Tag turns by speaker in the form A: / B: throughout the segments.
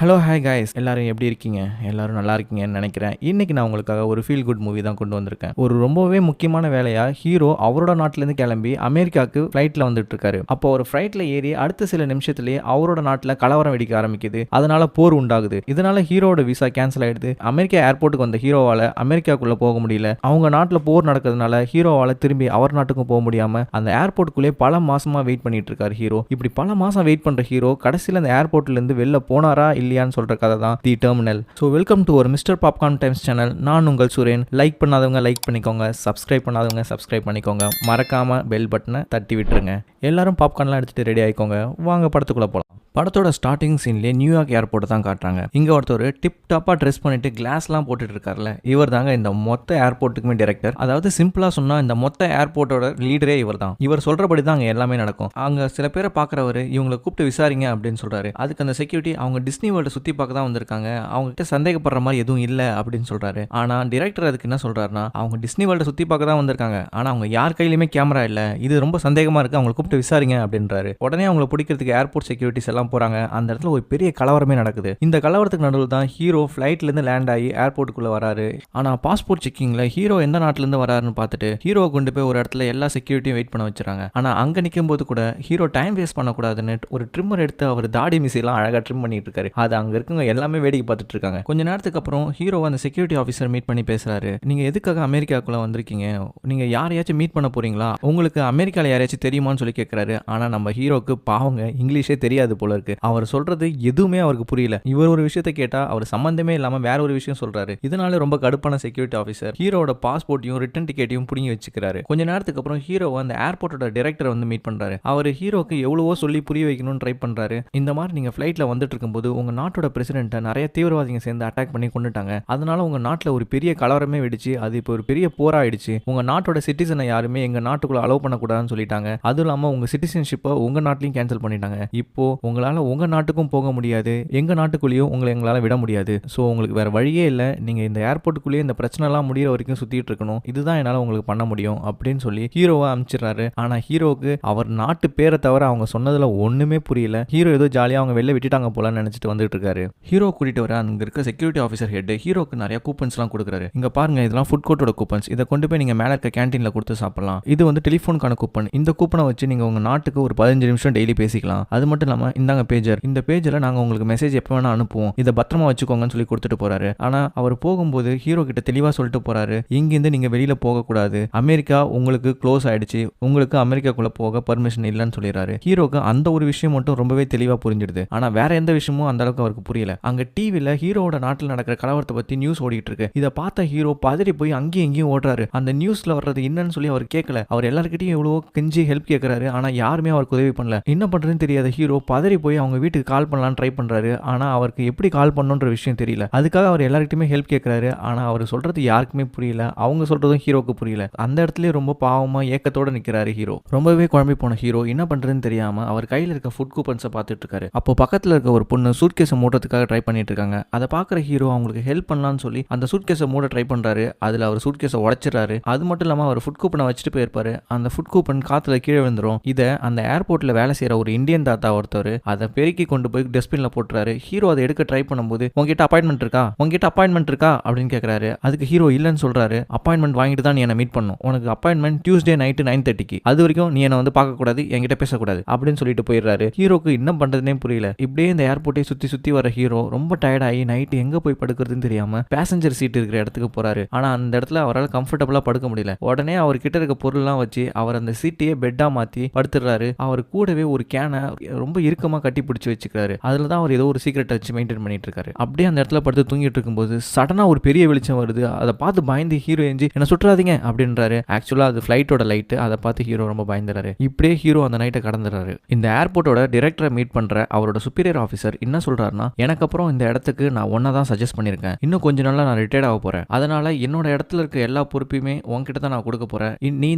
A: Hello hi guys, எல்லாரும் எப்படி இருக்கீங்க? எல்லாரும் நல்லா இருக்கீங்கன்னு நினைக்கிறேன். இன்னைக்கு நான் உங்களுக்காக ஒரு ஃபீல் குட் மூவி தான் கொண்டு வந்திருக்கேன். ஒரு ரொம்பவே முக்கியமான வேலையா ஹீரோ அவரோட நாட்டிலேருந்து கிளம்பி அமெரிக்காவுக்கு ஃப்ளைட்டில் வந்துட்டு இருக்காரு. அப்போ ஒரு ஃப்ளைட்டில் ஏறி அடுத்த சில நிமிஷத்துலேயே அவரோட நாட்டில் கலவரம் வெடிக்க ஆரம்பிக்குது. அதனால போர் உண்டாகுது. இதனால ஹீரோட விசா கேன்சல் ஆயிடுது. அமெரிக்கா ஏர்போர்ட்டுக்கு வந்த ஹீரோவால அமெரிக்காக்குள்ள போக முடியல. அவங்க நாட்டில் போர் நடக்கிறதுனால ஹீரோவால திரும்பி அவர் நாட்டுக்கும் போக முடியாம அந்த ஏர்போர்ட்டுக்குள்ளே பல மாசமா வெயிட் பண்ணிட்டு இருக்காரு ஹீரோ. இப்படி பல மாசம் வெயிட் பண்ற ஹீரோ கடைசியில் அந்த ஏர்போர்ட்ல இருந்து வெளில போனாரா இல்லையான்னு சொல்ற கதை தான் தி டெர்மினல். ஸோ வெல்கம் டு ஒரு மிஸ்டர் பாப்கார்ன் டைம்ஸ் சேனல். நான் உங்கள் சுரேன். லைக் பண்ணாதவங்க லைக் பண்ணிக்கோங்க, சப்ஸ்கிரைப் பண்ணாதவங்க சப்ஸ்கிரைப் பண்ணிக்கோங்க, மறக்காம பெல் பட்டனை தட்டி விட்டுருங்க. எல்லாரும் பாப்கார்ன்லாம் எடுத்துட்டு ரெடி ஆயிக்கோங்க. வாங்க படத்துக்குள்ள போலாம். படத்தோட ஸ்டார்டிங் சீன்லேயே நியூயார்க் ஏர்போர்ட் தான் காட்டுறாங்க. இங்கே ஒருத்தர் டிப் டாப்பாக ட்ரெஸ் பண்ணிட்டு கிளாஸ்லாம் போட்டுட்டு இருக்காருல்ல, இவர் தாங்க இந்த மொத்த ஏர்போர்ட்டுக்குமே டைரக்டர். அதாவது சிம்பிளாக சொன்னால் இந்த மொத்த ஏர்போர்ட்டோட லீடரே இவர் தான். இவர் சொல்கிறபடி தான் அங்கே எல்லாமே நடக்கும். அங்கே சில பேரை பார்க்குறவர் இவங்களை கூப்பிட்டு விசாரிங்க அப்படின்னு சொல்கிறாரு. அதுக்கு அந்த செக்யூரிட்டி அவங்க டிஸ்னி வேர்ல்டு சுற்றி பார்க்க தான் வந்திருக்காங்க, அவங்ககிட்ட சந்தேகப்படுற மாதிரி எதுவும் இல்லை அப்படின்னு சொல்கிறாரு. ஆனால் டிரெக்டர் அதுக்கு என்ன சொல்கிறாருன்னா, அவங்க டிஸ்னி வேர்ல்டு சுற்றி பார்க்க தான் வந்திருக்காங்க, ஆனால் அவங்க யார் கையிலுமே கேமரா இல்லை, இது ரொம்ப சந்தேகமாக இருக்குது, அவங்களை கூப்பிட்டு விசாரிங்க அப்படின்றாரு. உடனே அவங்களை பிடிக்கிறதுக்கு ஏர்போர்ட் செக்யூரிட்டிஸ் எல்லாம் போறாங்க. அந்த இடத்துல ஒரு பெரிய கலவரமே நடக்குது. இந்த கலவரத்துக்கு நடுவில் தான் ஹீரோ ஃபிளைட்ல இருந்து லேண்ட் ஆகி ஏர்போர்ட்டுக்குள்ள வராரு. ஆனா பாஸ்போர்ட் செக்கிங்ல ஹீரோ எந்த நாட்டுல இருந்து வராருன்னு பார்த்துட்டு ஹீரோ கொண்டு போய் ஒரு இடத்துல எல்லா செக்யூரிட்டியும் வெயிட் பண்ண வச்சிருக்காங்க. ஆனா அங்க நிற்கும் போது கூட ஹீரோ டைம் வேஸ்ட் பண்ணக்கூடாதுன்னு ஒரு ட்ரிம்மர் எடுத்து அவர் தாடி மிசையெல்லாம் அழகா ட்ரிம் பண்ணிட்டு இருக்காரு. அது அங்க இருக்கவங்க எல்லாமே வேடிக்கை பார்த்துட்டு இருக்காங்க. கொஞ்ச நேரத்துக்கு அப்புறம் ஹீரோ அந்த செக்யூரிட்டி ஆஃபீஸர் மீட் பண்ணி பேசுறாரு. நீங்க எதுக்காக அமெரிக்காக்குள்ள வந்திருக்கீங்க? நீங்க யாரையாச்சும் மீட் பண்ண போறீங்களா? உங்களுக்கு அமெரிக்கால யாரையாச்சும் தெரியுமான்னு சொல்லி கேட்கிறாரு. ஆனா நம்ம ஹீரோக்கு பாவங்க இங்கிலீஷே தெரியாது போல இருக்கு. அவர் சொல்றது எதுவுமே அவருக்கு புரியல. இவர் ஒரு விஷயத்தை கேட்டா அவர் சம்பந்தமே இல்லாம வேற ஒரு விஷயம் சொல்றாரு. இதனால ரொம்ப கடுப்பான செக்யூரிட்டி ஆஃபீஸர் ஹீரோட பாஸ்போர்ட்டையும் ரிட்டன் டிக்கெட்டையும் புடிங்கி வச்சுக்கிறாரு. கொஞ்ச நேரத்துக்கு அப்புறம் ஹீரோ அந்த ஏர்போர்ட்டோட டைரக்டர் வந்து மீட் பண்றாரு. அவர் ஹீரோக்கு எவ்வளவோ சொல்லி புரிய வைக்கணும்னு ட்ரை பண்றாரு. இந்த மாதிரி நீங்க ஃபிளைட்ல வந்துட்டு இருக்கும்போது உங்க நாட்டோட பிரசிடென்ட்டை நிறைய தீவிரவாதிங்க சேர்ந்து அட்டாக் பண்ணி கொண்டுட்டாங்க. அதனால உங்க நாட்டுல ஒரு பெரிய கலவரமே வெடிச்சு அது இப்போ ஒரு பெரிய போராயிடுச்சு. உங்க நாட்டோட சிட்டிசனை யாருமே எங்க நாட்டுக்குள்ள அலோவ் பண்ணக்கூடாதுன்னு சொல்லிட்டாங்க. அதுவும் இல்லாம உங்க சிட்டிசன்ஷிப்பை உங்க நாட்டிலையும் கேன்சல் பண்ணிட்டாங்க. இப்போ உங்களால உங்க நாட்டுக்கும் போக முடியாது, எங்க நாட்டுக்குள்ளேயும் உங்களை எங்களால் விட முடியாது. ஸோ உங்களுக்கு வேற வழியே இல்லை, நீங்க இந்த ஏர்போர்ட்டுக்குள்ளேயே இந்த பிரச்சனைலாம் முடிகிற வரைக்கும் சுத்திட்டு இருக்கணும், இதுதான் என்னால் உங்களுக்கு பண்ண முடியும் அப்படின்னு சொல்லி ஹீரோவை அனுப்பிச்சிடுறாரு. ஆனா ஹீரோவுக்கு அவர் நாட்டு பேரை தவிர அவங்க சொன்னதுல ஒண்ணுமே புரியல. ஹீரோ ஏதோ ஜாலியாக அவங்க வெளில விட்டுட்டாங்க போலன்னு நினைச்சிட்டு வந்துட்டு இருக்காரு. ஹீரோ கூட்டிட்டு வர அங்க இருக்க செக்யூரிட்டி ஆஃபீஸர் ஹெட் ஹீரோக்கு நிறைய கூப்பன்ஸ்லாம் கொடுக்குறாரு. இங்க பாருங்க, இதெல்லாம் ஃபுட் கோர்ட்டோட கூப்பன்ஸ், இதை கொண்டு போய் நீங்க மேல இருக்க கேன்டீன்ல கொடுத்து சாப்பிடலாம். இது வந்து டெலிஃபோனுக்கான கூப்பன், இந்த கூப்பனை வச்சு நீங்க உங்க நாட்டுக்கு ஒரு 15 நிமிஷம் டெய்லி பேசிக்கலாம். அது மட்டும் இல்லாம இந்தாங்க பேஜர், இந்த பேஜில் நாங்கள் உங்களுக்கு மெசேஜ் எப்போ வேணா அனுப்புவோம், இதை பத்திரமா வச்சுக்கோங்கன்னு சொல்லி கொடுத்துட்டு போறாரு. ஆனா அவர் போகும்போது ஹீரோ கிட்ட தெளிவா சொல்லிட்டு போறாரு, இங்கிருந்து நீங்க வெளியில போக கூடாது, அமெரிக்கா உங்களுக்கு க்ளோஸ் ஆயிடுச்சு, உங்களுக்கு அமெரிக்காக்குள்ள போக பர்மிஷன் இல்லைன்னு சொல்லிடுறாரு. ஹீரோக்கு அந்த ஒரு விஷயம் மட்டும் ரொம்பவே தெளிவா புரிஞ்சிடுது. ஆனா வேற எந்த விஷயமும் அந்த அளவுக்கு அவருக்கு புரியல. அங்க டிவில ஹீரோட நாட்டில் நடக்கிற கலவரத்தை பத்தி நியூஸ் ஓடிட்டு இருக்கு. இதை பார்த்த ஹீரோ பதறி போய் அங்கேயும் எங்கேயும் ஓடுறாரு. அந்த நியூஸ்ல வர்றது என்னன்னு சொல்லி அவர் கேட்கல. அவர் எல்லாருக்கிட்டையும் எவ்வளவோ கெஞ்சி ஹெல்ப் கேட்கிறாரு. ஆனா யாருமே அவருக்கு உதவி பண்ணல. என்ன பண்றதுன்னு தெரியாத ஹீரோ பதறி போய் அவங்க வீட்டுக்கு கால் பண்ணலாம்னு ட்ரை பண்றாரு. ஆனா அவருக்கு எப்படி கால் பண்ணணும்ன்ற விஷயம் தெரியல. அதுக்காக அவர் எல்லார்கிட்டயுமே ஹெல்ப் கேட்கிறாரு. ஆனா அவர் சொல்றது யாருக்குமே புரியல, அவங்க சொல்றதும் ஹீரோக்கு புரியல. அந்த இடத்துல ரொம்ப பாவமா ஏக்கத்தோட நிக்கிறாரு ஹீரோ. ரொம்பவே குழம்பி போன ஹீரோ என்ன பண்றதுன்னு தெரியாம அவர் கையில இருக்க ஃபுட் கூப்பன்ஸை பார்த்துட்டு இருக்காரு. அப்போ பக்கத்துல இருக்க ஒரு பொண்ணு சூட்கேஸை மூடுறதுக்காக ட்ரை பண்ணிட்டு இருக்காங்க. அதை பார்க்குற ஹீரோ அவங்களுக்கு ஹெல்ப் பண்ணலாம்னு சொல்லி அந்த சூட்கேஸை மூட ட்ரை பண்றாரு. அதுல அவர் சூட்கேஸை உடைச்சிடறாரு. அது மட்டும் இல்லாம அவர் ஃபுட் கூப்பனை வச்சுட்டு போயிருப்பாரு. அந்த ஃபுட் கூப்பன் காத்துல கீழே விழுந்துரும். இதை அந்த ஏர்போர்ட்ல வேலை செய்யற ஒரு இந்தியன் தாத்தா ஒருத்தர் அதை பெருக்கி கொண்டு போய் டஸ்ட்பின்ல போட்டுறாரு. ஹீரோ அதை எடுக்க ட்ரை பண்ணும்போது உங்ககிட்ட அப்பாயின்மெண்ட் இருக்கா அப்படின்னு கேட்கறாரு. அதுக்கு ஹீரோ இல்லன்னு சொல்றாரு. அப்பாயின்மெண்ட் வாங்கிட்டு தான் நீ என்ன மீட் பண்ணும், உனக்கு அப்பாயின்மெண்ட் டியூஸ்டே நைட் 9:30, அது வரைக்கும் நீ என்ன வந்து பார்க்க கூடாது, என்கிட்ட பேசக்கூடாது அப்படின்னு சொல்லிட்டு போயிடுறாரு. ஹீரோக்கு என்ன பண்றதுனே புரியல. இப்படியே இந்த ஏர்போர்ட்டை சுத்தி சுத்தி வர ஹீரோ ரொம்ப டயர்ட் ஆகி நைட் எங்க போய் படுக்கிறதுன்னு தெரியாம பேசஞ்சர் சீட் இருக்கிற இடத்துக்கு போறாரு. ஆனா அந்த இடத்துல அவரால் கம்ஃபர்டபுளா படுக்க முடியல. உடனே அவர் கிட்ட இருக்க பொருள்லாம் வச்சு அவர் அந்த சீட்டையே பெட்டா மாத்தி படுத்துறாரு. அவர் கூடவே ஒரு கேனை ரொம்ப இறுக்கமா கட்டி பிடிச்சி வச்சுக்கிறாரு. அதுல தான் அவர் ஏதோ ஒரு சீக்ரெட் வச்சு மெயின்டைன் பண்ணிட்டு இருக்காரு. அப்படியே அந்த இடத்துல படுத்து தூங்கிட்டு இருக்கும்போது சடனா ஒரு பெரிய வெளிச்சம் வருது. அதை பார்த்து பயந்து ஹீரோ எஞ்சி என்ன சுற்றாதீங்க அப்படின்றாரு. ஆக்சுவலா அது ஃபிளைட்டோட லைட். அதை பார்த்து ஹீரோ ரொம்ப பயந்துறாரு. இப்படியே ஹீரோ அந்த நைட்டை கடந்துறாரு. இந்த ஏர்போர்ட்டோட டைரக்டரை மீட் பண்ற அவரோட சுப்பீரியர் ஆஃபீஸர் என்ன சொல்றாருன்னா, எனக்கு அப்புறம் இந்த இடத்துக்கு நான் ஒன்னா தான் சஜஸ்ட் பண்ணிருக்கேன், இன்னும் கொஞ்ச நாள்ல நான் ரிட்டையர்ட் ஆக போறேன், அதனால என்னோட இடத்துல இருக்க எல்லா பொறுப்பையுமே உன்கிட்ட தான் நான் கொடுக்க போறேன், நீ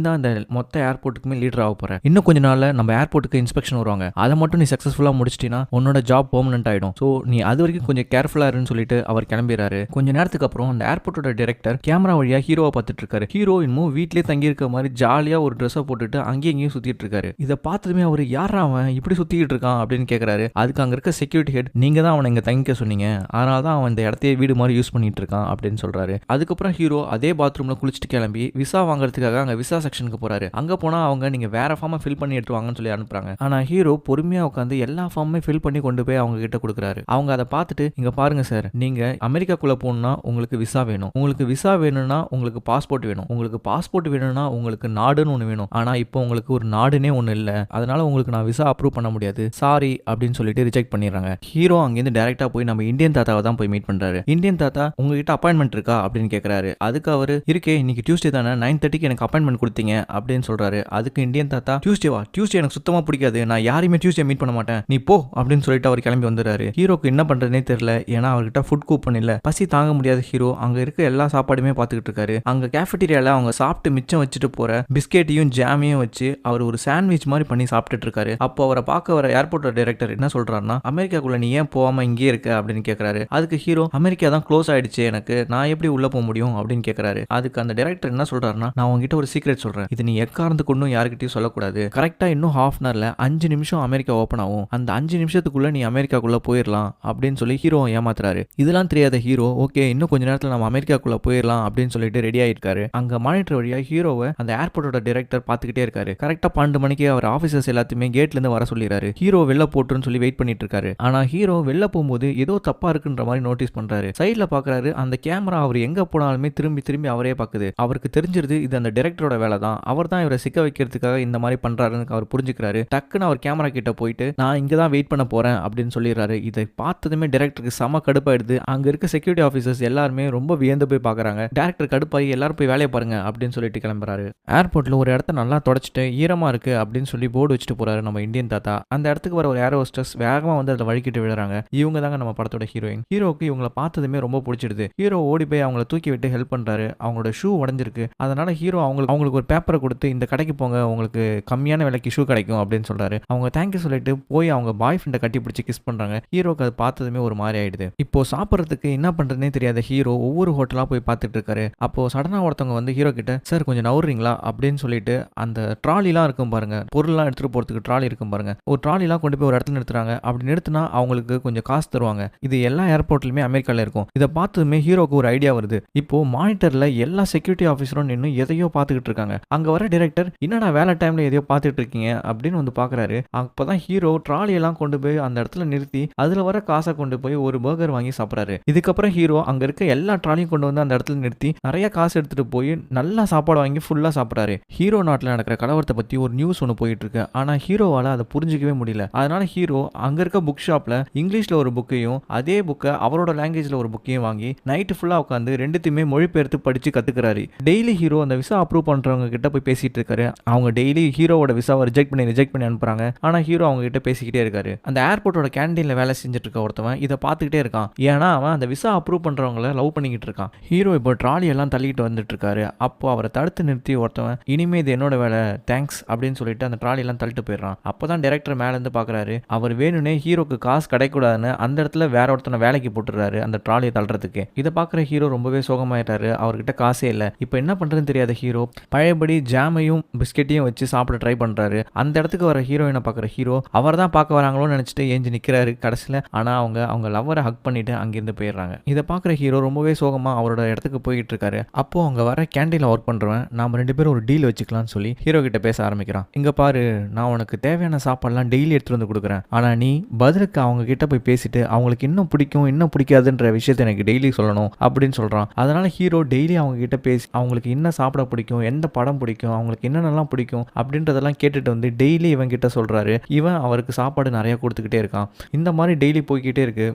A: தான் இந்த மொத்த ஏர்போர்ட்டுக்குமே லீடர் ஆக போற, இன்னும் கொஞ்ச நாள்ல நம்ம ஏர்போர்ட்டுக்கு இன்ஸ்பெக்ஷன் வருவாங்க, அதை மட்டும் நீ சக்சஸ்ஃபுல்லா ஃபுல்லாக முடிச்சிட்டினா உன்னோட ஜாப் பெர்மனன்ட் ஆகிடும். ஸோ நீ அது வரைக்கும் கொஞ்சம் கேர்ஃபுல்லாக இருன்னு சொல்லிட்டு அவர் கிளம்பிடுறாரு. கொஞ்ச நேரத்துக்கு அப்புறம் அந்த ஏர்போர்ட்டோட டைரக்டர் கேமரா வழியாக ஹீரோவை பார்த்துட்டு இருக்காரு. ஹீரோ இன்னும் வீட்லேயே தங்கி இருக்க மாதிரி ஜாலியாக ஒரு ட்ரெஸ்ஸை போட்டுட்டு அங்கேயும் இங்கேயும் சுற்றிட்டு இருக்காரு. இதை பார்த்ததுமே அவர் யாரா அவன் இப்படி சுற்றிக்கிட்டு இருக்கான் அப்படின்னு கேட்குறாரு. அதுக்கு அங்கே இருக்க செக்யூரிட்டி ஹெட் நீங்கள் தான் அவனை இங்கே தங்கிக்க சொன்னீங்க, அதனால தான் அவன் இந்த இடத்தையே வீடு மாதிரி யூஸ் பண்ணிட்டு இருக்கான் அப்படின்னு சொல்றாரு. அதுக்கப்புறம் ஹீரோ அதே பாத்ரூமில் குளிச்சுட்டு கிளம்பி விசா வாங்குறதுக்காக அங்கே விசா செக்ஷனுக்கு போறாரு. அங்கே போனால் அவங்க நீங்கள் வேற ஃபார்மை ஃபில் பண்ணி எடுத்து வாங்கன்னு சொல்லி அனுப்புறாங்க. ஆனால் ஹீரோ பொறுமையாக உட்காந்து எல்லா ஃபார்மே ஃபில் பண்ணி கொண்டு போய் அவங்க கிட்ட கொடுக்குறாரு. அவங்க அதை பார்த்துட்டு இங்கே பாருங்க சார், நீங்கள் அமெரிக்காக்குள்ளே போகணும்னா உங்களுக்கு விசா வேணும், உங்களுக்கு விசா வேணும்னா உங்களுக்கு பாஸ்போர்ட் வேணும், உங்களுக்கு பாஸ்போர்ட் வேணும்னா உங்களுக்கு நாடுன்னு ஒன்று வேணும். ஆனால் இப்போ உங்களுக்கு ஒரு நாடுனே ஒன்று இல்லை, அதனால உங்களுக்கு நான் விசா அப்ரூவ் பண்ண முடியாது, சாரி அப்படின்னு சொல்லிட்டு ரிஜெக்ட் பண்ணிடுறாங்க. ஹீரோ அங்கேருந்து டேரெக்டாக போய் நம்ம இந்தியன் தாத்தாவை தான் போய் மீட் பண்ணுறாரு. இந்தியன் தாத்தா உங்ககிட்ட அப்பாயின்மெண்ட் இருக்கா அப்படின்னு கேட்குறாரு. அதுக்கு அவர் இருக்கே, இன்னைக்கு டியூஸ்டே தானே 9:30 எனக்கு அப்பாயின்மெண்ட் கொடுத்தீங்க அப்படின்னு சொல்றாரு. அதுக்கு இந்தியன் தாத்தா டியூஸ்டேவா, டியூஸ்டே எனக்கு சுத்தமாக பிடிக்காது, நான் யாரையுமே டியூஸ்டே மீட் பண்ண மாட்டேன், நீ போ அப்படின்னு சொல்லிட்டு அவர் கிளம்பி வந்துடுறாரு. ஹீரோக்கு என்ன பண்றதுனே தெரியல, ஏன்னா அவர்கிட்ட ஃபுட் கூப்பன் இல்லை, பசி தாங்க முடியாத ஹீரோ அங்கே இருக்க எல்லா சாப்பாடுமே பார்த்துக்கிட்டு இருக்காரு. அங்கே கேஃபெட்டீரியாவில் அவங்க சாப்பிட்டு மிச்சம் வச்சுட்டு போற பிஸ்கெட்டையும் ஜாமையும் வச்சு அவர் ஒரு சாண்ட்விச் மாதிரி பண்ணி சாப்பிட்டுட்டு இருக்காரு. அப்போ அவரை பார்க்க வர ஏர்போர்ட் டைரக்டர் என்ன சொல்றாருன்னா, அமெரிக்காக்குள்ள நீ ஏன் போகாம இங்கே இருக்க அப்படின்னு கேட்கறாரு. அதுக்கு ஹீரோ அமெரிக்கா தான் க்ளோஸ் ஆயிடுச்சு, எனக்கு நான் எப்படி உள்ள போக முடியும் அப்படின்னு கேட்கறாரு. அதுக்கு அந்த டைரக்டர் என்ன சொல்றாருன்னா, நான் உங்ககிட்ட ஒரு சீக்ரெட் சொல்றேன், இது நீ எக்காரணத்து கொண்டும் யாருக்கிட்டையும் சொல்லக்கூடாது, கரெக்டா இன்னும் ஹாஃப் அன் ஹவர்ல 5 நிமிஷம் அமெரிக்கா ஓப்பன் ஆகும், அந்த 5 நிமிஷத்துக்குள்ள நீ அமெரிக்காக்குள்ள போயிடலாம் அப்படின்னு சொல்லி ஹீரோ ஏமாத்துறாரு. இதெல்லாம் தெரியாத ஹீரோ ஓகே இன்னும் கொஞ்ச நேரத்தில் நம்ம அமெரிக்காக்குள்ள போயிடலாம் அப்படின்னு சொல்லிட்டு ரெடி ஆயிருக்காரு. அங்க மானிட்டர் வழியா ஹீரோவை அந்த ஏர்போர்ட்டோட டைரக்டர் பார்த்துக்கிட்டே இருக்காரு. கரெக்டா 12 மணிக்கு அவர் ஆபீசர்ஸ் எல்லாத்தையுமே கேட்ல இருந்து வர சொல்லிடுறாரு. ஹீரோ வெளில போட்டுன்னு சொல்லி வெயிட் பண்ணிட்டு இருக்காரு. ஆனா ஹீரோ வெளில போகும்போது ஏதோ தப்பா இருக்குன்ற மாதிரி நோட்டீஸ் பண்றாரு. சைட்ல பாக்குறாரு, அந்த கேமரா அவர் எங்க போனாலுமே திரும்பி திரும்பி அவரே பாக்குது. அவருக்கு தெரிஞ்சிருது இது அந்த டைரக்டரோட வேலை தான், அவர் தான் இவரை சிக்க வைக்கிறதுக்காக இந்த மாதிரி பண்றாருன்னு அவர் புரிஞ்சுக்கிறாரு. டக்குன்னு அவர் கேமரா கிட்ட போயிட்டு நான் இங்க தான் வெயிட் பண்ண போறேன் அப்படின்னு சொல்லிடுறாரு. இதை பார்த்ததுமே டைரக்டருக்கு செம கடுப்பாயிடுது. அங்க இருக்க செக்யூரிட்டி ஆஃபீஸர்ஸ் எல்லாருமே ரொம்ப வியந்து போய் பாக்குறாங்க. டைரக்டர் கடுப்பாகி எல்லாரும் போய் வேலையை பாருங்க அப்படின்னு சொல்லிட்டு கிளம்புறாரு. ஏர்போர்ட்ல ஒரு இடத்த நல்லா தொடச்சிட்டு ஈரமா இருக்கு அப்படின்னு சொல்லி போர்டு வச்சுட்டு போறாரு நம்ம இந்தியன் தாத்தா. அந்த இடத்துக்கு வர ஒரு ஏர் ஹோஸ்டஸ் வேகமா வந்து அதில் வழுக்கிட்டு விழுறாங்க. இவங்க தாங்க நம்ம படத்தோட ஹீரோயின். ஹீரோக்கு இவங்களை பார்த்ததுமே ரொம்ப பிடிச்சிடுது. ஹீரோ ஓடி போய் அவங்கள தூக்கி விட்டு ஹெல்ப் பண்றாரு. அவங்களோட ஷூ உடஞ்சிருக்கு, அதனால ஹீரோ அவங்களுக்கு ஒரு பேப்பரை கொடுத்து இந்த கடைக்கு போங்க, உங்களுக்கு கம்மியான விலைக்கு ஷூ கிடைக்கும் அப்படின்னு சொல்றாரு. அவங்க தேங்க்யூ சொல்லிட்டு போய் அவங்க பாய் ஃப்ரெண்டை கட்டி பிடிச்சி கிஸ் பண்றாங்க. ஹீரோக்கு அது பார்த்ததுமே ஒரு மாதிரி ஆயிடுது. இப்போ சாப்பிட்றதுக்கு என்ன பண்றதுனே தெரியாத ஹீரோ ஒவ்வொரு ஹோட்டலா போய் பார்த்துட்டு இருக்காரு. அப்போ சடனா ஒருத்தவங்க வந்து ஹீரோ கிட்ட சார் கொஞ்சம் நவுறீங்களா அப்படின்னு சொல்லிட்டு அந்த ட்ராலிலாம் இருக்கும் பாருங்க, பொருள்லாம் எடுத்துட்டு போறதுக்கு ட்ராலி இருக்கும் பாருங்க, ஒரு ட்ராலிலாம் கொண்டு போய் ஒரு இடத்துல நிறுத்துறாங்க. அப்படி நிறுத்தினா அவங்களுக்கு கொஞ்சம் காசு தருவாங்க. இது எல்லா ஏர்போர்ட்லயுமே அமெரிக்கால இருக்கும். இதை பார்த்ததுமே ஹீரோக்கு ஒரு ஐடியா வருது. இப்போ மானிட்டர்ல எல்லா செக்யூரிட்டி ஆஃபீஸரும் நின்று எதையோ பார்த்துக்கிட்டு இருக்காங்க. அங்க வர டைரக்டர் என்னடா வேலை டைம்ல எதையோ பார்த்துட்டு இருக்கீங்க அப்படின்னு வந்து பாக்குறாரு. அப்பதான் ஹீரோ ட்ராலி எல்லாம் கொண்டு போய் அந்த இடத்துல நிறுத்தி அதுல வர காசை கொண்டு போய் ஒரு பர்கர் வாங்கி சாப்பிட்றாரு. இதுக்கப்புறம் ஹீரோ அங்க இருக்க எல்லா ட்ராலியும் கொண்டு வந்து அந்த இடத்துல நிறுத்தி நிறைய காசு எடுத்துட்டு போய் நல்லா சாப்பாடு வாங்கி ஃபுல்லா சாப்பிட்றாரு. ஹீரோ நாட்டில் நடக்கிற கலவரத்தை பத்தி ஒரு நியூஸ் ஒன்று போயிட்டு இருக்கு. ஆனா ஹீரோவால அதை புரிஞ்சிக்கவே முடியல. அதனால ஹீரோ அங்க இருக்க புக் ஷாப்ல இங்கிலீஷ்ல ஒரு புக்கையும் அதே புக்கை அவரோட லாங்குவேஜ்ல ஒரு புக்கையும் வாங்கி நைட்டு ஃபுல்லா உட்காந்து ரெண்டுத்தையுமே மொழிபெயர்த்து படிச்சு கத்துக்கிறாரு. டெய்லி ஹீரோ அந்த விசா அப்ரூவ் பண்றவங்க கிட்ட போய் பேசிட்டு இருக்காரு. அவங்க டெய்லி ஹீரோவோட விசாவை ரிஜெக்ட் பண்ணி அனுப்புறாங்க. ஆனா ஹீரோ அவங்க கிட்ட பேசிக்கிட்டே இருக்காரு. அந்த ஏர்போர்ட்டோட கேண்டீன்ல வேலை செஞ்சுட்டு இருக்க ஒருத்தவன் இதை பார்த்துக்கிட்டே இருக்கான். ஏன்னா அவன் அந்த விசா அப்ரூவ் பண்றவங்களை லவ் பண்ணிக்கிட்டு இருக்கான். ஹீரோ இப்போ ட்ராலி எல்லாம் தள்ளிட்டு வந்துட்டு இருக்காரு. அப்போ அவரை தடுத்து நிறுத்தி ஒருத்தவன் இனிமே இது என்னோட வேலை தேங்க்ஸ் அப்படின்னு சொல்லிட்டு அந்த ட்ராலி எல்லாம் தள்ளிட்டு போயிடுறான். அப்பதான் டைரக்டர் மேல இருந்து பாக்குறாரு. அவர் வேணும்னே ஹீரோக்கு காசு கிடைக்கூடாதுன்னு அந்த இடத்துல வேற ஒருத்தனை வேலைக்கு போட்டுறாரு அந்த ட்ராலியை தள்ளுறதுக்கு. இதை பாக்குற ஹீரோ ரொம்பவே சோகமாயிட்டாரு. அவர்கிட்ட காசே இல்லை. இப்போ என்ன பண்றதுன்னு தெரியாத ஹீரோ பழையபடி ஜாமையும் பிஸ்கெட்டையும் வச்சு சாப்பிட ட்ரை பண்றாரு. அந்த இடத்துக்கு வர ஹீரோயினை பாக்குற ஹீரோ அவர் தான் பார்க்க வராங்களோன்னு நினைச்சிட்டு ஏஞ்சி நிக்கிறாரு கடைசியில. ஆனா அவங்க லவ்வரை ஹக் பண்ணிட்டு அங்கிருந்து போயிடுறாங்க. இதை பாக்குற ஹீரோ ரொம்பவே சோகமா அவரோட இடத்துக்கு போயிட்டு இருக்காரு. அப்போ அங்க வர கேண்டீன்ல ஒர்க் பண்றவன் நாம 2 பேரும் ஒரு டீல் வச்சுக்கலாம்னு சொல்லி ஹீரோ கிட்ட பேச ஆரம்பிக்கிறான். இங்க பாரு, நான் உனக்கு தேவையான சாப்பாடுலாம் டெய்லி எடுத்துட்டு வந்து கொடுக்குறேன். ஆனா நீ பதிலுக்கு அவங்க கிட்ட போய் பேசிட்டு அவங்களுக்கு இன்னும் பிடிக்கும் இன்னும் பிடிக்காதுன்ற விஷயத்த எனக்கு டெய்லி சொல்லணும் அப்படின்னு சொல்றான். அதனால ஹீரோ டெய்லி அவங்க கிட்ட பேசி அவங்களுக்கு என்ன சாப்பிட பிடிக்கும், எந்த படம் பிடிக்கும், அவங்களுக்கு என்னென்னலாம் பிடிக்கும் அப்படின்றதெல்லாம் கேட்டுட்டு வந்து டெய்லி இவன் கிட்ட சொல்றாரு. இவன் அவருக்கு சாப்பாடு நிறைய கொடுத்துக்கிட்டே இருக்கான். இந்த மாதிரி டெய்லி போய்கிட்டே இருக்கு.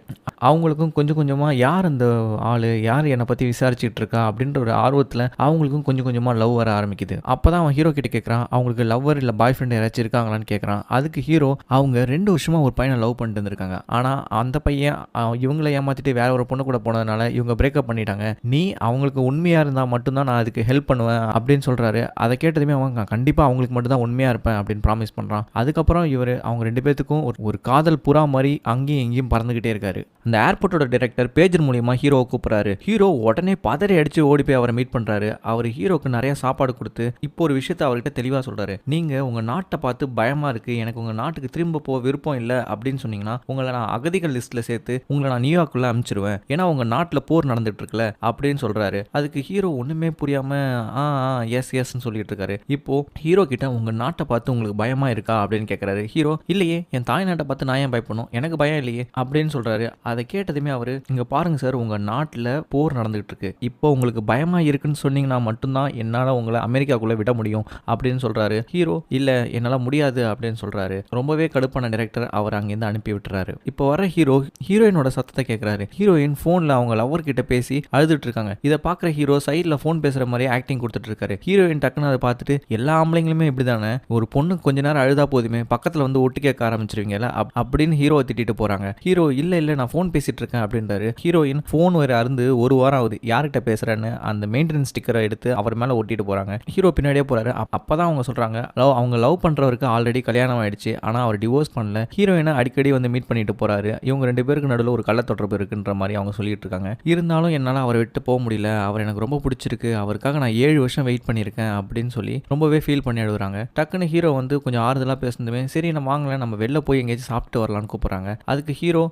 A: அவங்களுக்கும் கொஞ்சம் கொஞ்சமா யார் அந்த ஆளு, யார் என்னை பத்தி விசாரிச்சுட்டு இருக்கா அப்படின்ற ஒரு ஆர்வத்துல அவங்களுக்கும் கொஞ்சம் கொஞ்சமா லவ் வர ஆரம்பிக்குது. அப்பதான் அவன் ஹீரோ கிட்ட கேட்கறான், அவங்களுக்கு லவ்வர் இல்ல பாய் ஃப்ரெண்ட் யாராச்சும் இருக்காங்களான்னு கேட்கறான். அதுக்கு ஹீரோ அவங்க 2 வருஷமா ஒரு பையனை லவ் பண்ணிட்டு இருந்திருக்காங்க. ஆனா அந்த பையன் இவங்களை ஏமாத்திட்டு வேற ஒரு பொண்ணு கூட போனதுனால இவங்க பிரேக்கப் பண்ணிட்டாங்க. நீ அவங்களுக்கு உண்மையா இருந்தா மட்டும்தான் நான் அதுக்கு ஹெல்ப் பண்ணுவேன் அப்படின்னு சொல்றாரு. அதை கேட்டதுமே அவங்க கண்டிப்பா அவங்களுக்கு மட்டும் தான் உண்மையா இருப்பேன் அப்படின்னு ப்ராமிஸ் பண்றான். அதுக்கப்புறம் இவர் அவங்க 2 பேர்த்துக்கும் பேத்துக்கும் ஒரு காதல் புறா மாதிரி அங்கேயும் எங்கேயும் பறந்துகிட்டே இருக்காரு. அந்த ஏர்போர்ட்டோட டைரக்டர் பேஜர் மூலியமா ஹீரோவை கூப்பிடுறாரு. ஹீரோ உடனே பதறி அடிச்சு ஓடி போய் அவரை மீட் பண்றாரு. அவர் ஹீரோக்கு நிறைய சாப்பாடு கொடுத்து இப்போ ஒரு விஷயத்த அவர்கிட்ட தெளிவா சொல்றாரு. நீங்க உங்க நாட்டை பார்த்து பயமா இருக்கு, எனக்கு உங்க நாட்டுக்கு திரும்ப போக விருப்பம் இல்லை அப்படின்னு சொன்னீங்கன்னா உங்களை நான் அகதிகள் லிஸ்ட்ல சேர்த்து உங்களை நான் நியூயார்க்குள்ள அனுப்பிச்சிருவேன், ஏன்னா உங்க நாட்டில் போர் நடந்துட்டு இருக்குல்ல அப்படின்னு சொல்றாரு. அதுக்கு ஹீரோ ஒண்ணுமே புரியாம எஸ் எஸ்ன்னு சொல்லிட்டு இருக்காரு. இப்போ ஹீரோ கிட்ட உங்க நாட்டை பார்த்து உங்களுக்கு பயமா இருக்கா அப்படின்னு கேட்கறாரு. ஹீரோ இல்லையே, என் தாய் நாட்டை பார்த்து நான் ஏன் பயப்படணும், எனக்கு பயம் இல்லையே அப்படின்னு சொல்றாரு. அதை கேட்டதுமே அவரு இங்க பாருங்க சார், உங்க நாட்டில் போர் நடந்துகிட்டு இருக்கு, இப்போ உங்களுக்கு பயமா இருக்குன்னு சொன்னீங்கன்னா மட்டும்தான் என்னால உங்களை அமெரிக்காக்குள்ள விட முடியும் அப்படின்னு சொல்றாரு. ஹீரோ இல்ல என்னால முடியாது அப்படின்னு சொல்றாரு. ரொம்பவே கடுப்பான டைரக்டர் அவர் அங்கிருந்து அனுப்பி விட்டுறாரு. இப்போ வர ஹீரோ ஹீரோயினோட சத்தத்தை கேட்கிறாரு. ஹீரோயின் போன்ல அவங்க லவர் கிட்ட பேசி அழுதுட்டு இருக்காங்க. இதை பாக்குற ஹீரோ சைட்ல போன் பேசுற மாதிரி ஆக்டிங் கொடுத்துட்டு இருக்காரு. ஹீரோயின் டக்குன்னு அதை பார்த்துட்டு எல்லா ஆம்பளைங்களுமே இப்படிதானே, ஒரு பொண்ணு கொஞ்ச நேரம் அழுதா போதுமே பக்கத்துல வந்து ஒட்டு கேட்க ஆரம்பிச்சிருவீங்கல்ல அப்படின்னு ஹீரோவை திட்டிட்டு போறாங்க. ஹீரோ இல்ல நான் போன் பேசிட்டு இருக்கேன் அப்படின்றாரு. ஹீரோயின் போன் வேற அருந்து ஒரு வாரம் ஆகுது, யார்கிட்ட பேசுறேன்னு அந்த மெயின்டெனன்ஸ் ஸ்டிக்கரை எடுத்து அவர் மேல ஒட்டிட்டு போறாங்க. ஹீரோ பின்னாடியே போறாரு. அப்பதான் அவங்க சொல்றாங்க அவங்க லவ் பண்றவருக்கு ஆல்ரெடி கல்யாணம் ஆயிடுச்சு, ஆனா அவர் டிவோர்ஸ் பண்ணல, ஹீரோயினை அடிக்கடி வந்து மீட் பண்ணிட்டு போறாரு, இவங்க ரெண்டு பேருக்கு நடுவில் ஒரு கள்ள தொடர்பு இருக்குன்ற மாதிரி அவங்க சொல்லிட்டு இருக்காங்க. இருந்தாலும் என்னால அவரை விட்டு போக முடியல, அவர் எனக்கு ரொம்ப பிடிச்சிருக்கு, அவருக்காக நான் 7 வருஷம் வெயிட் பண்ணியிருக்கேன் அப்படின்னு சொல்லி ரொம்பவே ஃபீல் பண்ணி அழுகுறாங்க. டக்குன்னு ஹீரோ வந்து கொஞ்சம் ஆறுதலா பேசுனதுமே சரி நம்ம வாங்கல, நம்ம வெளில போய் எங்கேயாச்சும் சாப்பிட்டு வரலான்னு கூப்பிடுறாங்க. அதுக்கு ஹீரோ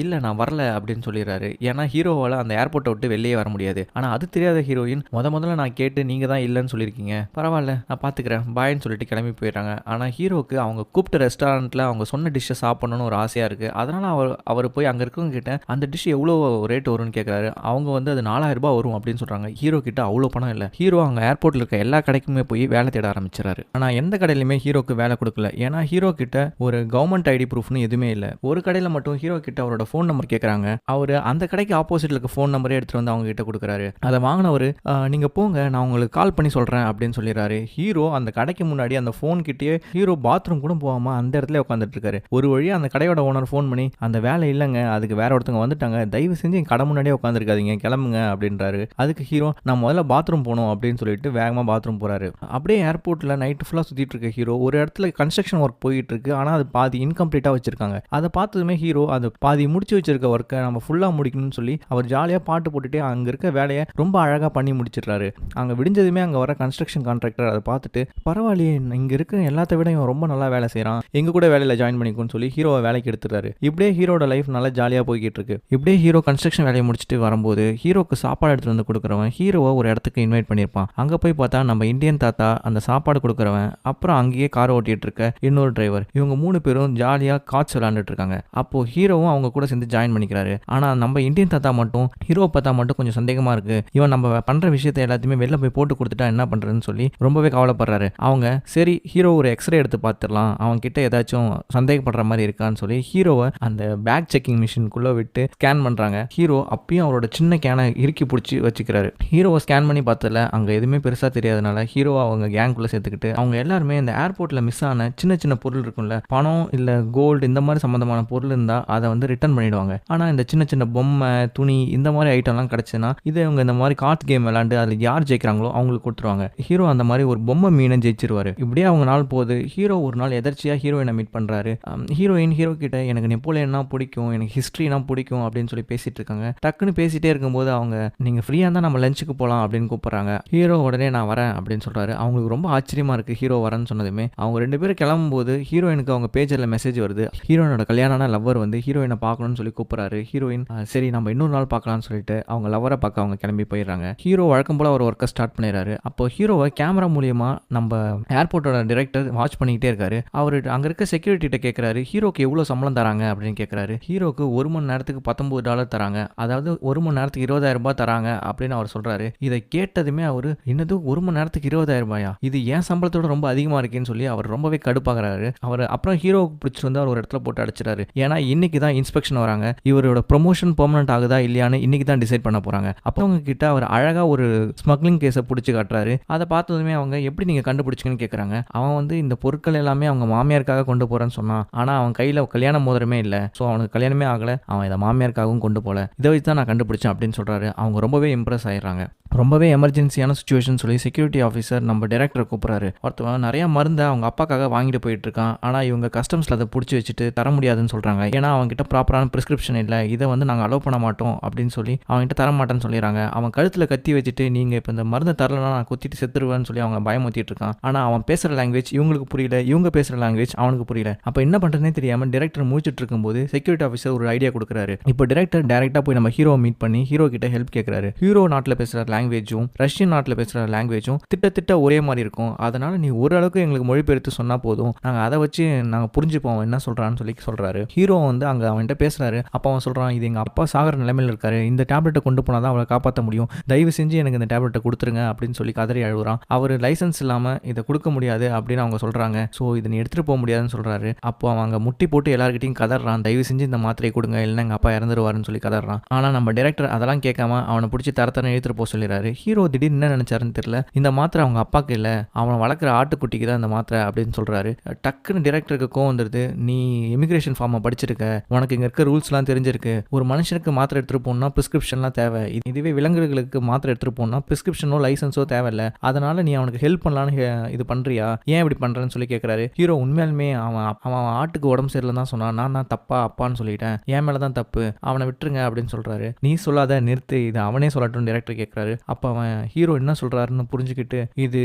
A: இல்ல நான் வரல அப்படின்னு சொல்லிடுறாரு. ஏன்னா ஹீரோவால அந்த ஏர்போர்ட்டை விட்டு வெளியே வர முடியாது. ஆனா அது தெரியாத ஹீரோயின் முதல்ல நான் கேட்டு நீங்க தான் இல்லைன்னு சொல்லியிருக்கீங்க, பரவாயில்ல நான் பாத்துக்கிறேன் பாய்ன்னு சொல்லிட்டு கிளம்பி போயிடுறாங்க. ஆனா ஹீரோக்கு அவங்க கூப்பிட்ட ரெஸ்டாரண்ட்ல அவங்க சொன்ன டிஷ்ஷை சாப்பிடணும்னு ஒரு ஆசையா இருக்கு. அதனால அவர் போய் அங்க இருக்கவங்க கிட்ட அந்த டிஷ் எவ்வளவு ரேட் வரும்னு கேட்கறாரு. அவங்க வந்து அது 4000 ரூபாய் வரும் அப்படின்னு சொல்றாங்க. ஹீரோ கிட்ட அவ்வளவு பணம் இல்ல. ஹீரோ அங்க ஏர்போர்ட்ல இருக்க எல்லா கடைக்குமே போய் வேலை தேட ஆரம்பிச்சாரு. ஆனா எந்த கடையிலுமே ஹீரோக்கு வேலை கொடுக்கல. ஏன்னா ஹீரோ கிட்ட ஒரு கவர்மெண்ட் ஐடி ப்ரூஃப்னு எதுவுமே இல்ல. ஒரு கடையில மட்டும் ஹீரோ கிட்ட அவரோட போன் நம்பர் கேட்கறாங்க. அவரு அந்த கடைக்கு ஆப்போசிட்ல இருக்க போன் நம்பரே எடுத்துட்டு வந்து அவங்க கிட்ட கொடுக்குறாரு. அதை வாங்கினவரு நீங்க போங்க நான் உங்களுக்கு கால் பண்ணி சொல்றேன் அப்படின்னு சொல்லிடுறாரு. ஹீரோ அந்த கடைக்கு முன்னாடி அந்த போன் கிட்டே ஹீரோ பாத்ரூம் கூட போகாம அந்த இடத்துல உட்காந்துட்டு இருக்காரு. ஒரு வழியா அந்த கடையோட ஓனர் போன் பண்ணி அந்த வேலை இல்லைங்க, அதுக்கு வேற ஒருத்தவங்க வந்துட்டாங்க, தயவு செஞ்சு என் கடை முன்னாடியே உட்காந்துருக்காதீங்க, கிளம்புங்க அப்படின்றாரு. அதுக்கு ஹீரோ நான் முதல்ல பாத்ரூம் போகணும் அப்படின்னு சொல்லிட்டு வேகமா பாத்ரூம் போறாரு. அப்படியே ஏர்போர்ட்ல நைட் ஃபுல்லா சுத்திட்டு இருக்க ஹீரோ ஒரு இடத்துல கன்ஸ்ட்ரக்ஷன் ஒர்க் போயிட்டு இருக்கு. ஆனா அது பாதி இன்கம்ப்ளீட்டா வச்சிருக்காங்க. அதை பார்த்ததுமே ஹீரோ அது பாதி முடிச்சு வச்சிருக்க ஒர்க்கை நம்ம ஃபுல்லா முடிக்கணும்னு சொல்லி அவர் ஜாலியா பாட்டு போட்டுட்டே அங்க இருக்க வேலையை ரொம்ப அழகா பண்ணி முடிச்சிடுறாரு. அங்க விடிஞ்சதுமே அங்க வர கன்ஸ்ட்ரக்ஷன் கான்ட்ராக்டர் அதை பார்த்துட்டு பரவாயில்லையே இங்க இருக்க எல்லாத்த விட இவன் ரொம்ப நல்லா வேலை செய்யறான், எங்க கூட வேலையில ஜாயின் பண்ணிக்கும்னு சொல்லி ஹீரோவை வேலைக்கு எடுத்துறாரு. இப்படியே ஹீரோட லைஃப் நல்லா ஜாலியா போய்கிட்டு இருக்கு. இப்படியே ஹீரோ கன்ஸ்ட்ரக்ஷன் வேலையை முடிச்சுட்டு வரும்போது ஹீரோக்கு சாப்பாடு எடுத்துட்டு வந்து கொடுக்குறவன் ஹீரோவை ஒரு இடத்துக்கு இன்வைட் பண்ணியிருப்பான். அங்க போய் பார்த்தா நம்ம இந்தியன் தாத்தா, அந்த சாப்பாடு கொடுக்குறவன், அப்புறம் அங்கேயே கார் ஓட்டிட்டு இருக்க இன்னொரு டிரைவர், இவங்க 3 பேரும் ஜாலியா காட்ஸ் விளையாண்டுட்டு இருக்காங்க. அப்போ ஹீரோவும் அவங்க கூட சேர்ந்து ஜாயின் பண்ணிக்கிறாரு. ஆனா நம்ம இந்தியன் தாத்தா மட்டும் ஹீரோ பார்த்தா மட்டும் கொஞ்சம் சந்தேகமா இருக்கு, இவன் நம்ம பண்ற விஷயத்தை எல்லாத்தையுமே வெளில போய் போட்டு கொடுத்துட்டா என்ன பண்றதுன்னு சொல்லி ரொம்பவே கவலைப்படுறாரு. அவங்க சரி ஹீரோ ஒரு எக்ஸ்ரே எடுத்து பார்த்துடலாம், அவன் கிட்ட ஏதாச்சும் சந்தேகப்படுற மாதிரி இருக்கான்னு சொல்லி ஹீரோவை அந்த பேக் செக்கிங் மிஷினுக்குள்ள விட்டு ஸ்கேன் பண்றாங்க. ஹீரோ அப்பயும் அவரோட சின்ன கேனை இறுக்கி பிடிச்சி வச்சுக்கிறாரு. ஹீரோவை ஸ்கேன் பண்ணி பார்த்ததுல அங்க எதுவுமே பெருசா தெரியாதனால ஹீரோவை அவங்க கேங்குள்ள சேர்த்துக்கிட்டு அவங்க எல்லாருமே இந்த ஏர்போர்ட்ல மிஸ் ஆன சின்ன சின்ன பொருள் இருக்கும்ல, பணம் இல்ல கோல்டு இந்த மாதிரி சம்பந்தமான பொருள் இருந்தா அதை வந்து ரிட்டர்ன் பண்ணிடுவாங்க. ஆனா இந்த சின்ன சின்ன பொம்மை, துணி இந்த மாதிரி ஐட்டம்லாம் கிடைச்சுன்னா இதை அவங்க இந்த மாதிரி கார்ட்ஸ் கேம் விளையாண்டு அதில் யார் ஜெயிக்கிறாங்களோ அவங்களுக்கு கொடுத்துருவாங்க. ஹீரோ அந்த மாதிரி ஒரு பொம்மை மீனை ஜெயிச்சிருவாரு. இப்படியே அவங்க நாள் போகுது. ஹீரோ ஒரு நாள் எதர்ச்சியா ஹீரோயினை மீட் பண்றாரு. ஹீரோயின் ஹீரோ கிட்ட எனக்கு நெப்போலியன்னா பிடிக்கும், எனக்கு ஹிஸ்டரினா பிடிக்கும் அப்படின்னு சொல்லி பேசிட்டு இருக்காங்க. டக்குன்னு பேசிட்டே இருக்கும்போது அவங்க நீங்க ஃப்ரீயா இருந்தா நம்ம லஞ்சுக்கு போலாம் அப்படின்னு கூப்பிடுறாங்க. ஹீரோ உடனே நான் வரேன் அப்படின்னு சொல்றாரு. அவங்களுக்கு ரொம்ப ஆச்சரியமா இருக்கு ஹீரோ வரேன்னு சொன்னதுமே. அவங்க 2 பேரும் கிளம்பும் போது ஹீரோயினுக்கு அவங்க பேஜர்ல மெசேஜ் வருது. ஹீரோயினோட கல்யாணமான லவ்வர் வந்து ஹீரோயினை பார்க்கணும்னு சொல்லி கூப்பிடுறாரு. ஹீரோயின் சரி நம்ம இன்னொரு நாள் பார்க்கலாம்னு சொல்லிட்டு அவங்க லவ்வரை பார்க்க அவங்க கிளம்பி போயிடுறாங்க. ஹீரோ வழக்கம் போல ஒரு ஒர்க்கை ஸ்டார்ட் பண்ணிடுறாரு. அப்போ ஹீரோவை கேமரா மூலியமா நம்ம ஏர்போர்ட்டோட டைரக்டர் வாட்ச் பண்ணிக்கிட்டே இருக்காரு. அவரு அங்க இருக்க செக்யூரிட்டிட்ட கேட்கிறாரு ஹீரோக்கு எவ்வளவு சம்பளம் தராங்க அப்படின்னு கேட்கிறாரு. ஹீரோக்கு 1 மணி நேரத்துக்கு $19 தராங்க, அதாவது 1 மணி நேரத்துக்கு 20,000 ரூபாய் தராங்க அப்படின்னு அவர் சொல்றாரு. இதை கேட்டதுமே அவரு என்னது 1 மணி நேரத்துக்கு 20,000 ரூபாயா, இது ஏன் சம்பளத்தோட ரொம்ப அதிகமா இருக்கேன்னு சொல்லி அவர் ரொம்பவே கடுப்பாகிறாரு. அவர் அப்புறம் ஹீரோவுக்கு பிடிச்சிட்டு வந்து அவர் ஒரு இடத்துல போட்டு அடிச்சிடாரு. ஏன்னா இன்னைக்கு தான் இன்ஸ்பெக்ஷன் வராங்க, இவரோட ப்ரொமோஷன் பெர்மனன்ட் ஆகுதா இல்லையான்னு இன்னைக்கு தான் டிசைட் பண்ண போறாங்க. அப்போ அவங்க கிட்ட அவர் அழகா ஒரு ஸ்மக்லிங் கேஸை பிடிச்சி காட்டுறாரு. அதை பார்த்ததுமே அவங்க எப்படி நீங்க கண்டுபிடிச்சிங்கன்னு கேட்கறாங்க. அவன் வந்து இந்த பொருட்கள் எல்லாமே அவங்க மாமியாருக்காக கொண்டு போறேன்னு சொன்னான், ஆனா அவன் கையில கல்யாண மோதிரமே இல்லை, ஸோ அவனுக்கு கல்யாணமே ஆகல, அவன் இதை மாமியாருக்காகவும் கொண்டு போல, இதை வச்சு தான் நான் கண்டுபிடிச்சேன் அப்படின்னு சொல்றாரு. அவங்க ரொம்பவே இம்ப்ரெஸ் ஆயிடுறாங்க. ரொம்பவே எமர்ஜென்சியான சுச்சுவேஷன் சொல்லி செக்யூரிட்டி ஆஃபீஸர் நம்ம டைரக்டரை கூப்பிட்றாரு. ஒருத்தவன் நிறைய மருந்தை அவங்க அப்பாக்காக வாங்கிட்டு போயிட்டு இருக்கான். ஆனால் இவங்க கஸ்டம்ஸில் அதை பிடிச்சி வச்சுட்டு தர முடியாதுன்னு சொல்கிறாங்க. ஏன்னா அவங்ககிட்ட ப்ராப்பரான ப்ரிஸ்கிரிப்ஷன் இல்லை, இதை வந்து நாங்கள் அலோவ் பண்ண மாட்டோம் அப்படின்னு சொல்லி அவங்ககிட்ட தர மாட்டேன்னு சொல்லிடுறாங்க. அவன் கழுத்தில் கத்தி வச்சுட்டு நீங்கள் இப்போ இந்த மருந்தை தரலன்னா நான் குத்திட்டு செத்துருவேன்னு சொல்லி அவங்க பயமுத்திட்டு இருக்கான். ஆனால் அவன் பேசுகிற லாங்குவேஜ் இவங்களுக்கு புரியல, இவங்க பேசுகிற லாங்குவேஜ் அவனுக்கு புரியல. அப்போ என்ன பண்ணுறதுனே தெரியாமல் டைரக்டர் முடிச்சுட்டு இருக்கும்போது செக்யூரிட்டி ஆஃபீஸர் ஒரு ஐடியா கொடுக்குறாரு. இப்போ டைரக்டர் டைரெக்டாக போய் நம்ம ஹீரோவை மீட் பண்ணி ஹீரோ கிட்ட ஹெல்ப் கேட்குறாரு. ஹீரோ நாட்டில் பேசுகிற லாங்குவேஜும் ரஷ்யன் நாட்டில் பேசுகிற லாங்குவேஜும் திட்ட ஒரே மாதிரி இருக்கும். அதனால நீ ஓரளவுக்கு எங்களுக்கு மொழிபெயர்த்து சொன்னால் போதும், நாங்கள் அதை வச்சு நாங்கள் புரிஞ்சுப்போம் என்ன சொல்கிறான்னு சொல்லி சொல்கிறாரு. ஹீரோ வந்து அங்கே அவன்கிட்ட பேசுகிறாரு. அப்போ அவன் சொல்கிறான், இது எங்கள் அப்பா சாகிற நிலைமையில் இருக்காரு, இந்த டேப்லெட்டை கொண்டு போனால் தான் அவளை காப்பாற்ற முடியும், தயவு செஞ்சு எனக்கு இந்த டேப்லெட்டை கொடுத்துருங்க அப்படின்னு சொல்லி கதறி அழுகுறான். அவர் லைசன்ஸ் இல்லாமல் இதை கொடுக்க முடியாது அப்படின்னு அவங்க சொல்கிறாங்க. ஸோ இதை நீ எடுத்துகிட்டு போக முடியாதுன்னு சொல்கிறாரு. அப்போ அவன் அங்கே முட்டி போட்டு எல்லாருக்கிட்டையும் கதறான், தயவு செஞ்சு இந்த மாத்திரையை கொடுங்க இல்லைன்னா எங்கள் அப்பா இறந்துருவாருன்னு சொல்லி கதறான். ஆனால் நம்ம டைரக்டர் அதெல்லாம் கேட்காம அவனை பிடிச்சி தரத்தரம் எடுத்துகிட்டு போக சொல்லிடுறாரு. ஹீரோ திடீர்னு என்ன நினைச்சாருன்னு தெரியல, இந்த மாத்திரை அவங்க அப்பாவுக்கு இல்லை, அவனை வளர்க்குற ஆட்டுக்குட்டிக்கு தான் இந்த மாத்திரை அப்படின்னு சொல்கிறாரு. டக்குன்னு டைரக்டருக்கு கோவம் வந்துடுது. நீ இமிகிரேஷன் ஃபார்மை படிச்சிருக்க, உனக்கு இங்கே இருக்க ரூல்ஸ்லாம் தெரிஞ்சிருக்கு, ஒரு மனுஷனுக்கு மாத்திரை எடுத்துகிட்டு போகணும்னா ப்ரிஸ்கிரிப்ஷன்லாம் தேவை, இதுவே விலங்குகளுக்கு மாத்திரை எடுத்துகிட்டு போகணும்னா ப்ரிஸ்கிரிப்ஷனோ லைசன்ஸோ தேவையில்லை, அதனால நீ அவனுக்கு ஹெல்ப் பண்ணலான்னு இது பண்ணுறியா, ஏன் இப்படி பண்ணுறேன்னு சொல்லி கேட்குறாரு. ஹீரோ உண்மையாலுமே அவன் ஆட்டுக்கு உடம்பு சரியில்லை தான் சொன்னான், நான் தான் தப்பா அப்பான்னு சொல்லிட்டேன், என் மேலே தான் தப்பு, அவனை விட்டுருங்க அப்படின்னு சொல்கிறாரு. நீ சொல்லாத, நிறுத்து, இது அவனே சொல்லட்டும் டைரக்டர் கேட்குறாரு. அப்போ அவன் ஹீரோ என்ன சொல்கிறாருன்னு புரிஞ்சுக்கிட்டு இது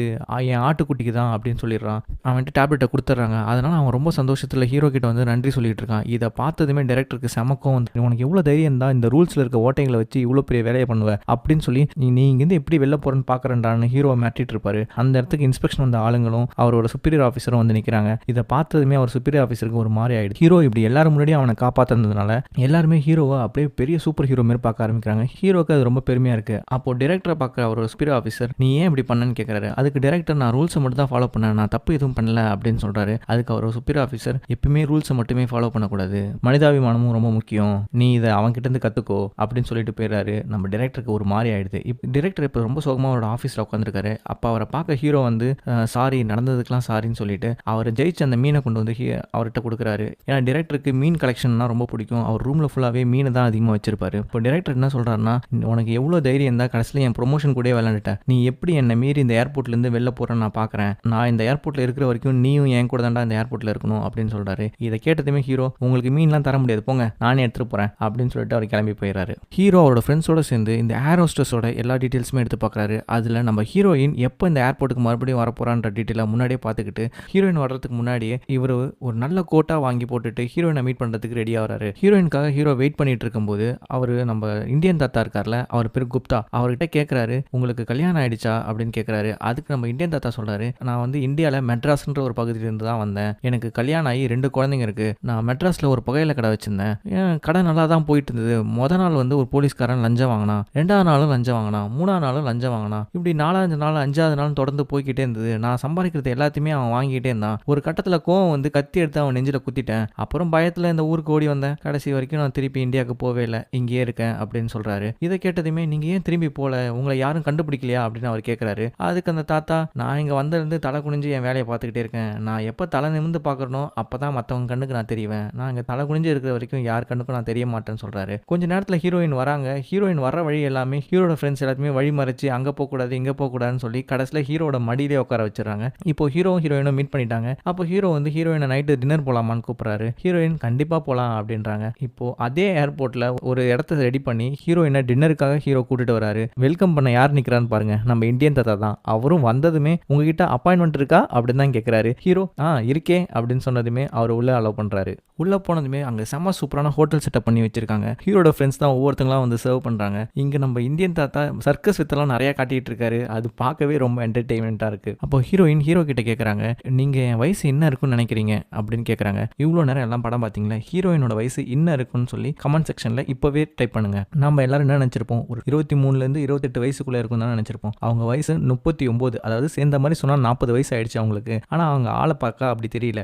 A: என் ஆட்டுக்குட்டிக்கு தான் அப்படின்னு சொல்லிடுறான். அவன்கிட்ட டேப்லெட்டை கொடுத்துட்றாங்க. அதனால் அவன் ரொம்ப சந்தோஷத்தில் ஹீரோ கிட்ட வந்து நன்றி சொல்லிட்டு இருக்கான். இதை பார்த்ததுமே டைரக்டருக்கு செமக்கும் வந்து, உனக்கு எவ்வளோ தைரியம் தான் இந்த ரூல்ஸில் இருக்க ஓட்டைகளை வச்சு இவ்வளோ பெரிய வேலையை பண்ணுவேன் அப்படின்னு சொல்லி நீ இங்கேருந்து எப்படி வெளில போகிறேன்னு பார்க்குறேன்டான்னு ஹீரோவை மாட்டிட்டு இருப்பாரு. அந்த இடத்துக்கு இன்ஸ்பெக்ஷன் வந்த ஆளுங்களும் அவரோட சுப்பீரியர் ஆஃபீஸரும் வந்து நிற்கிறாங்க. இதை பார்த்ததுமே அவர் சுப்பீரியர் ஆஃபீஸருக்கு ஒரு மாதிரி ஆயிடுது. ஹீரோ இப்படி எல்லாரும் முன்னாடி அவனை காப்பாற்றினதுனால எல்லாருமே ஹீரோவை அப்படியே பெரிய சூப்பர் ஹீரோ மாதிரி பார்க்க ஆரம்பிக்கிறாங்க. ஹீரோக்கு அது ரொம்ப பெருமையாக இருக்குது. அப்போ டைரக்டரை பார்க்க அவரோட சுப்பீரியர் ஆஃபீஸர், நீ ஏன் இப்படி பண்ணன்னு கேட்குறாரு. அதுக்கு டைரக்டர், நான் ரூல்ஸை மட்டும் தான் ஃபாலோ பண்ணேன், நான் தப்பு எதுவும் பண்ணல அப்படின்னு சொல்கிறாரு. அதுக்கு அவர் சுப்பீரியர் ஆஃபீஸர், எப்பவுமே ரூல்ஸை மட்டுமே ஃபாலோ பண்ணக்கூடாது, மனிதாபிமானமும் ரொம்ப முக்கியம், நீ இதை அவன்கிட்டருந்து கற்றுக்கோ அப்படின்னு சொல்லிட்டு போயிடுறாரு. நம்ம டைரக்டருக்கு ஒரு மாதிரி ஆயிடுது. இப்போ டைரக்டர் இப்போ ரொம்ப சோகமாக அவரோட ஆஃபீஸில் உட்காந்துருக்காரு. அப்போ அவரை பார்க்க ஹீரோ வந்து சாரி, நடந்ததுக்கெலாம் சாரின்னு சொல்லிட்டு அவர் ஜெயிச்சு அந்த மீனை கொண்டு வந்து அவர்கிட்ட கொடுக்குறாரு. ஏன்னா டைரக்டருக்கு மீன் கலெக்ஷன்னா ரொம்ப பிடிக்கும். அவர் ரூமில் ஃபுல்லாகவே மீனை தான் அதிகமாக வச்சிருப்பாரு. இப்போ டைரக்டர் என்ன சொல்கிறாருன்னா, உனக்கு எவ்வளோ தைரியம் இருந்தால் கடைசியில் என் ப்ரொமோஷன் கூட விளையாண்டுட்டேன், நீ எப்படி என்னை மீறி இந்த ஏர்போர்ட்லேருந்து வெளில போகிறேன்னு நான் பார்க்குறேன், நான் இந்த ஏர்போர்ட்டில் இருக்கிற வரைக்கும் நீயும் என் கூட தாண்டா இந்த ஏர்போர்ட்டில் இருக்கணும் அப்படின்னு சொல்கிறாரு. இதை கேட்டதுமே ஹீரோ, உங்களுக்கு மீன்லாம் தர முடியாது, போங்க நானே எடுத்துகிட்டு போகிறேன் அப்படின்னு சொல்லிட்டு அவர் கிளம்பி போயிடுறாரு. ஹீரோ அவரோட ஃப்ரெண்ட்ஸோட சேர்ந்து இந்த ஏர் ஹோஸ்டஸோட எல்லா டீட்டெயில்ஸுமே எடுத்து பார்க்குறாரு. அதில் நம்ம ஹீரோயின் எப்போ இந்த ஏர்போர்ட்டுக்கு மறுபடியும் வரப்போறான்ற டீட்டெயிலாக முன்னாடியே பார்த்துக்கிட்டு ஹீரோயின் வர்றதுக்கு முன்னாடியே இவர் ஒரு நல்ல கோட்டா வாங்கி போட்டுட்டு ஹீரோயினை மீட் பண்ணுறதுக்கு ரெடி ஆகிறாரு. ஹீரோயினுக்காக ஹீரோ வெயிட் பண்ணிட்டு இருக்கும்போது அவர் நம்ம இந்தியன் தாத்தா இருக்கார்ல, அவர் பேர் குப்தா, அவர்கிட்ட கேட்குறாரு, உங்களுக்கு கல்யாணம் ஆயிடுச்சா அப்படின்னு கேட்குறாரு. அதுக்கு நம்ம இந்தியன் தாத்தா சொல்கிறாரு, நான் வந்து இந்தியாவில் மெட்ராஸ்ன்ற ஒரு பகுதியிலேருந்து தான் வந்தேன், எனக்கு கல்யாணம் ஆகி 2 குழந்தைங்க இருக்குது, நான் மெட்ராஸில் ஒரு புகையில கடை வச்சுருந்தேன், என் கடை நல்லா தான் போயிட்டு இருந்தது. மொதல் நாள் வந்து ஒரு போலீஸ்காரன் லஞ்சம் வாங்கினா, 2ஆவது நாளும் லஞ்சம் வாங்கினா, 3ஆவது நாளும் லஞ்சம் வாங்கினா, இப்படி 4ஆவது நாள் 5ஆவது நாள் தொடர்ந்து போய்கிட்டே இருந்தது. நான் சம்பாதிக்கிறது எல்லாத்தையுமே அவன் வாங்கிட்டே இருந்தான். ஒரு கட்டத்தில் கோவம் வந்து கத்தி எடுத்து அவன் நெஞ்சில் குத்திட்டேன். அப்புறம் பயத்தில் இந்த ஊருக்கு ஓடி வந்தேன். கடைசி வரைக்கும் நான் திருப்பி இந்தியாவுக்கு போவே இல்லை, இங்கேயே இருக்கேன் அப்படின்னு சொல்கிறாரு. இதை கேட்டதுமே, நீங்கள் ஏன் திரும்பி போகல, உங்களை யாரும் கண்டுபிடிக்கலையா அப்படின்னு அவர் கேட்குறாரு. அதுக்கு அந்த தாத்தா, நான் இங்கே வந்திருந்து தலை குனிஞ்சு என் வேலையை பார்த்துக்கிட்டே இருக்கேன், நான் எப்போ தலை நிமிர்ந்து பார்க்கறனோ அப்போ தான் மற்றவங்க கண்ணுக்கு நான் தெரிவேன், நான் இங்கே தலை குனிஞ்சு இருக்கிற வரைக்கும் யார் கண்ணுக்கும் நான் தெரிய மாட்டேன்னு சொல்கிறாரு. கொஞ்ச நேரத்தில் ஹீரோயின் வராங்க. ஹீரோயின் வர வழி எல்லாமே ஹீரோட ஃப்ரெண்ட்ஸ் எல்லாத்தையுமே வழி மறைச்சு அங்கே போகக்கூடாது இங்கே போகக்கூடாதுன்னு சொல்லி கடைசியில் ஹீரோட மடியிலே உட்கார வச்சிடறாங்க. இப்போ ஹீரோவும் ஹீரோயினும் மீட் பண்ணிட்டாங்க. அப்போ ஹீரோ வந்து ஹீரோயினை நைட்டு டின்னர் போகலாமான்னு கூப்பிட்றாரு. ஹீரோயின் கண்டிப்பாக போகலாம் அப்படின்றாங்க. இப்போ அதே ஏர்போர்ட்டில் ஒரு இடத்த ரெடி பண்ணி ஹீரோயினை டின்னருக்காக ஹீரோ கூட்டிட்டு வராரு. வெல்கம் பண்ண யார் நிற்கிறான்னு பாருங்க, நம்ம இந்தியன் தாத்தா தான். அவரும் வந்ததுமே, உங்ககிட்ட அப்பாயின்மெண்ட் இருக்கா அப்படின்னு தான் கேட்குறாரு. ஹீரோ இருக்கே அப்படின்னு சொன்னதுமே அவர் உள்ள அலோவ் பண்ணுறாரு. உள்ளே போனதுமே அங்கே செம்ம சூப்பரான ஹோட்டல் செட்டப் பண்ணி வச்சிருக்காங்க. ஹீரோட ஃப்ரெண்ட்ஸ் தான் ஒவ்வொருத்தங்களாம் வந்து சர்வ் பண்ணுறாங்க. இங்கே நம்ம இந்தியன் தாத்தா சர்க்கஸ் வித்தெல்லாம் நிறையா காட்டிகிட்டு இருக்காரு. அது பார்க்கவே ரொம்ப என்டர்டெயின்மெண்ட்டாக இருக்குது. அப்போ ஹீரோயின் ஹீரோ கிட்ட கேட்குறாங்க, நீங்கள் என் வயசு என்ன இருக்குன்னு நினைக்கிறீங்க அப்படின்னு கேட்குறாங்க. இவ்வளோ நேரம் எல்லாம் படம் பார்த்தீங்களா, ஹீரோயினோட வயசு என்ன இருக்குன்னு சொல்லி கமெண்ட் செக்ஷனில் இப்போவே டைப் பண்ணுங்க. நம்ம எல்லாரும் என்ன நினச்சிருப்போம், ஒரு 23 28 வயசுக்குள்ளே இருக்கும் தான் நினச்சிருப்போம். அவங்க வயசு 39, அதாவது சேர்ந்த மாதிரி சொன்னால் 40 வயசு ஆயிடுச்சு அவங்களுக்கு. ஆனால் அவங்க ஆளை பார்க்க அப்படி தெரியல.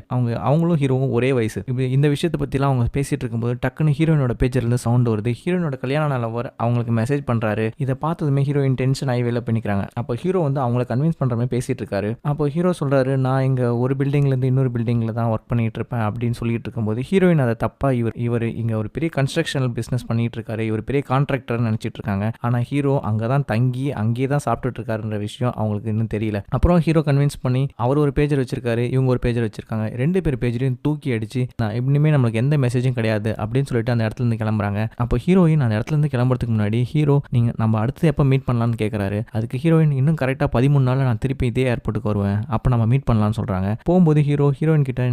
A: அவங்களும் ஹீரோவும் ஒரே வயசு. இப்படி இந்த விஷயத்தை பற்றிலாம் அவங்க பேசிகிட்டு இருக்கும்போது டக்குன்னு ஹீரோயினோட பேஜிலிருந்து சவுண்ட் வருது. ஹீரோயினோட கல்யாண நாள் அவங்களுக்கு மெசேஜ் பண்ணுறாரு. இதை பார்த்ததுமே ஹீரோயின் டென்ஷன் ஆகி வெளில பண்ணிக்கிறாங்க. அப்போ ஹீரோ வந்து அவங்கள கன்வின்ஸ் பண்ணுற மாதிரி பேசிகிட்டு இருக்காரு. அப்போ ஹீரோ சொல்கிறாரு, நான் இங்கே ஒரு பில்டிங்லேருந்து இன்னொரு பில்டிங்கில் தான் ஒர்க் பண்ணிகிட்டு இருப்பேன் அப்படின்னு சொல்லிட்டு இருக்கும்போது ஹீரோயின் அதை தப்பாக இவர் இங்கே ஒரு பெரிய கன்ஸ்ட்ரக்ஷனல் பிஸ்னஸ் பண்ணிகிட்டு இருக்காரு, இவர் பெரிய கான்ட்ராக்டர்னு நினச்சிட்டு இருக்காங்க. ஆனால் ஹீரோ அங்கே தான் தான் தங்கி அங்கேயே தான் சாப்பிட்டுட்டு இருக்காருன்ற விஷயம் அவங்களுக்கு இன்னும் தெரியல. அப்புறம் ஹீரோ கன்வின்ஸ் பண்ணி அவர் ஒரு பேஜர் வச்சிருக்காரு, இவங்க ஒரு பேஜர் வச்சிருக்காங்க. 2 பேர் பேஜரையும் தூக்கி அடிச்சு நான் இனிமே நம்மளுக்கு எந்த மெசேஜும் கிடையாது அப்படின்னு சொல்லிட்டு அந்த இடத்துல இருந்து கிளம்புறாங்க. அப்போ ஹீரோயின் அந்த இடத்துல இருந்து கிளம்புறதுக்கு முன்னாடி ஹீரோ நீங்க நம்ம அடுத்து எப்போ மீட் பண்ணலாம்னு கேட்கறாரு. அதுக்கு ஹீரோயின் இன்னும் கரெக்டாக 13 நாள் நான் திருப்பி இதே ஏர்போர்ட்டுக்கு வருவேன், அப்போ நம்ம மீட் பண்ணலாம்னு சொல்றாங்க. போகும்போது ஹீரோயின் கிட்ட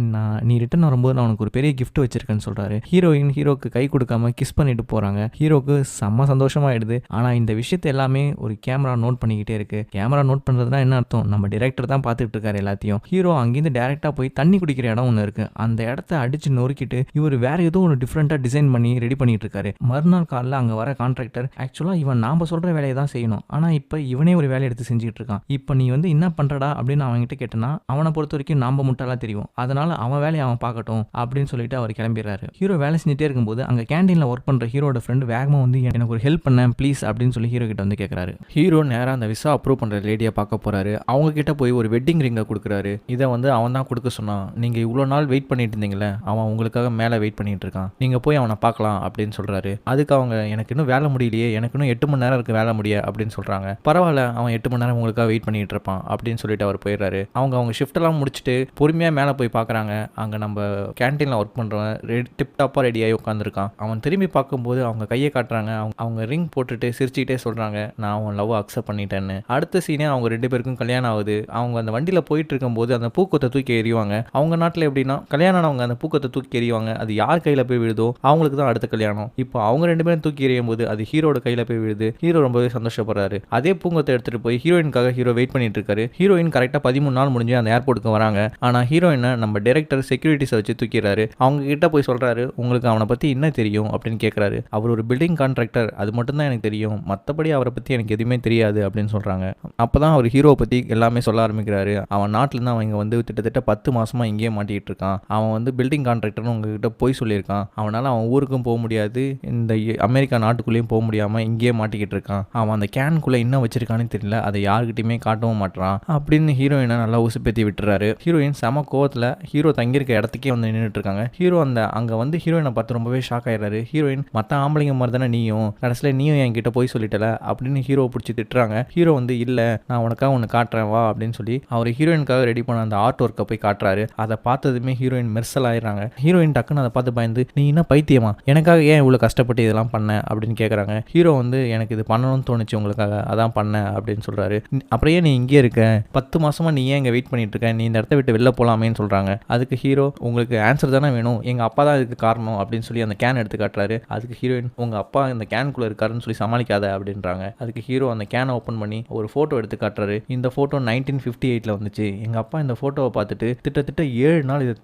A: நீ ரிட்டர்ன் வரும்போது நான் உனக்கு ஒரு பெரிய கிஃப்ட் வச்சிருக்கேன்னு சொல்றாரு. ஹீரோக்கு கை கொடுக்காம கிஸ் பண்ணிட்டு போறாங்க. ஹீரோக்கு செம்ம சந்தோஷமாயிடுது. ஆனா இந்த விஷயத்தை எல்லாமே ஒரு கேமரா நோட் பண்ணிக்கிட்டே இருக்கு. கேமரா நோட் பண்றதுனா என்ன அர்த்தம், நம்ம டைரக்டர் தான் பார்த்துட்டு இருக்காரு எல்லாத்தையும். ஹீரோ அங்கிருந்து டைரக்டா போய் தண்ணி குடிக்கிற இடம் ஒன்று இருக்கு, அந்த இடத்த அடிச்சு நொறுக்கிட்டு இவர் வேற ஏதோ ஒரு டிஃப்ரெண்டா டிசைன் பண்ணி ரெடி பண்ணிட்டு இருக்காரு. மறுநாள் காலைல அங்க வர கான்ட்ராக்டர் ஆக்சுவலா இவன் நாம சொல்ற வேலையை தான் செய்யணும், ஆனா இப்ப இவனே ஒரு வேலையை எடுத்து செஞ்சுட்டு இருக்கான், இப்ப நீ என்ன பண்றடா அப்படின்னு அவன்கிட்ட கேட்டனா அவனை பொறுத்த வரைக்கும் நாம முட்டாளா தெரியும், அதனால அவன் வேலையை அவன் பார்க்கட்டும் அப்படின்னு சொல்லிட்டு அவர் கிளம்பிடுறாரு. ஹீரோ வேலை செஞ்சுட்டே இருக்கும்போது அங்க கேண்டீன்ல ஒர்க் பண்ற ஹீரோட ஃப்ரெண்ட் வேகமா எனக்கு ஒரு ஹெல்ப் பண்ண ப்ளீஸ் அப்படின்னு சொல்லி ஹீரோ கிட்ட கேட்கறாரு. ஹீரோ நேரா அந்த விசா அப்ரூவ் பண்ற லேடியை பார்க்க போறாரு. அவங்க கிட்ட போய் ஒரு வெட்டிங் ரிங்கை கொடுக்குறாரு. இதை அவன் தான் கொடுக்க சொன்னான், நீங்க இவ்வளவு நாள் வெயிட் பண்ணிட்டு இருந்தீங்களே, அவன் உங்களுக்காக மேல வெயிட் பண்ணிட்டு இருக்கான், நீங்க போய் அவனை பார்க்கலாம் அப்படின்னு சொல்றாரு. அதுக்கு அவங்க எனக்கு இன்னும் வேலை முடியலையே, எனக்கு இன்னும் 8 மணி நேரம் இருக்கு வேலை முடிய அப்படின்னு சொல்றாங்க. பரவாயில்ல, அவன் 8 மணி நேரம் உங்களுக்காக வெயிட் பண்ணிட்டு இருப்பான் அப்படின்னு சொல்லிட்டு அவர் போயிடுறாரு. அவங்க ஷிஃப்ட் எல்லாம் முடிச்சுட்டு பொறுமையா மேல போய் பார்க்கறாங்க. அங்க நம்ம கேண்டீன்ல ஒர்க் பண்றவன் டிப் டாப்பா ரெடியாகி உட்காந்துருக்கான். அவன் திரும்பி பார்க்கும்போது அவங்க கையை காட்டுறாங்க. அவங்க ரிங் போட்டுட்டு சிரிச்சுக்கிட்டே சொல்றாங்க நான் அவன் லவ் அக்செப்ட் பண்ணிட்டேன்னு. அடுத்த சீனே அவங்க 2 பேருக்கும் கல்யாணம் ஆகுது. அவங்க அந்த வண்டியில போயிட்டு இருக்கும்போது அந்த பூக்கொத்தை தூக்கி எறிவாங்க. அவங்க நாட்டில் எப்படின்னா கல்யாணம் ஆனவங்க அந்த பூக்கொத்தை தூக்கி எறிவாங்க, அது யார் கையில போய் விழுதோ அவங்களுக்கு தான் அடுத்த கல்யாணம். இப்போ அவங்க 2 பேரும் தூக்கி எறியும் போது அது ஹீரோட கையில போய் விழுது. ஹீரோ ரொம்பவே சந்தோஷப்படுறாரு. அதே பூங்கொத்தை எடுத்துட்டு போய் ஹீரோயினுக்காக ஹீரோ வெயிட் பண்ணிட்டு இருக்காரு. ஹீரோயின் கரெக்டா 13 நாள் முடிஞ்சு அந்த ஏர்போர்ட்டுக்கு வராங்க. ஆனா ஹீரோயினை நம்ம டைரக்டர் செக்யூரிட்டிஸை வச்சு தூக்கிறாரு. அவங்க கிட்ட போய் சொல்றாரு உங்களுக்கு அவனை பத்தி என்ன தெரியும் அப்படின்னு கேட்கறாரு. அவர் ஒரு பில்டிங் கான்ட்ராக்டர், அது மட்டும் தான் எனக்கு தெரியும், மற்றபடி அவரை பத்தி எனக்கு எதுவுமே தெரியாது அப்படின்னு சொல்றாங்க. அப்பதான் அவர் ஹீரோவை பத்தி எல்லாமே சொல்ல ஆரம்பிக்கிறாரு. அவன் நாட்டுல இருந்து அவன் கிட்டத்தட்ட 10 மாசமா இங்கேயே மாட்டிக்கிட்டு இருக்கான். அவன் பில்டிங் கான்ட்ராக்டர்னு உங்ககிட்ட போய் சொல்லியிருக்கான். அவனால அவன் ஊருக்கும் போக முடியாது, இந்த அமெரிக்கா நாட்டுக்குள்ளேயும் போக முடியாம இங்கேயே மாட்டிக்கிட்டு இருக்கான். அவன் அந்த கேனுக்குள்ள என்ன வச்சிருக்கான்னு தெரியல, அதை யாருக்கிட்டையுமே காட்டவும் மாட்டான் அப்படின்னு ஹீரோயினை நல்லா உசுப்பேத்தி விட்டுறாரு. ஹீரோயின் செம கோவத்துல ஹீரோ தங்கியிருக்க இடத்துக்கே நின்றுட்டு இருக்காங்க. ஹீரோ அங்க ஹீரோயினை பார்த்து ரொம்பவே ஷாக் ஆயிடுறாரு. ஹீரோயின் மற்ற ஆம்பளைங்க மாதிரி தானே நீயும், கடைசியில் நீயும் என்கிட்ட போய் சொல்லிட்டல அப்படின்னு ஹீரோ பிடிச்சி திட்டுறாங்க. ஹீரோ இல்ல நான் உனக்காக ஒன்று காட்டுறேன் வா அப்படின்னு சொல்லி அவர் ஹீரோயினுக்காக ரெடி பண்ண அந்த ஆர்ட் ஒர்க்கை போய் காட்டுறாரு. அதை பார்த்ததுமே ஹீரோயின் மெர்சல் ஆயிடுறாங்க. ஹீரோயின் டக்குன்னு அதை பார்த்து பயந்து நீ என்ன பைத்தியமா, எனக்காக ஏன் இவ்வளோ கஷ்டப்பட்டு இதெல்லாம் பண்ண அப்படின்னு கேட்குறாங்க. ஹீரோ எனக்கு இது பண்ணணும்னு தோணுச்சு உங்களுக்காக, அதான் பண்ணேன் அப்படின்னு சொல்றாரு. அப்புறம் ஏன் நீ இங்கே இருக்க, 10 மாசமா நீ ஏன் இங்கே வெயிட் பண்ணிட்டு இருக்க, நீ இந்த இடத்த விட்டு வெளில போலாமேன்னு சொல்றாங்க. அதுக்கு ஹீரோ உங்களுக்கு ஆன்சர் தானே வேணும், எங்க அப்பா தான் இதுக்கு காரணம் அப்படின்னு சொல்லி அந்த கேன் எடுத்து காட்டுறாரு. அதுக்கு ஹீரோயின் உங்க அப்பா இந்த கேனுக்குள்ள இருக்காருன்னு சொல்லி சமாளிக்காத அப்படின்றாங்க. அதுக்கு ஹீரோ அந்த கேனை ஓப்பன் பண்ணி ஒரு போட்டோ எடுத்து காட்டுறாரு. இந்த போட்டோ 1958 வந்துச்சு, எங்க அப்பா இந்த போட்டோவை பார்த்துட்டு கிட்டத்தட்ட 7 நாள் இதை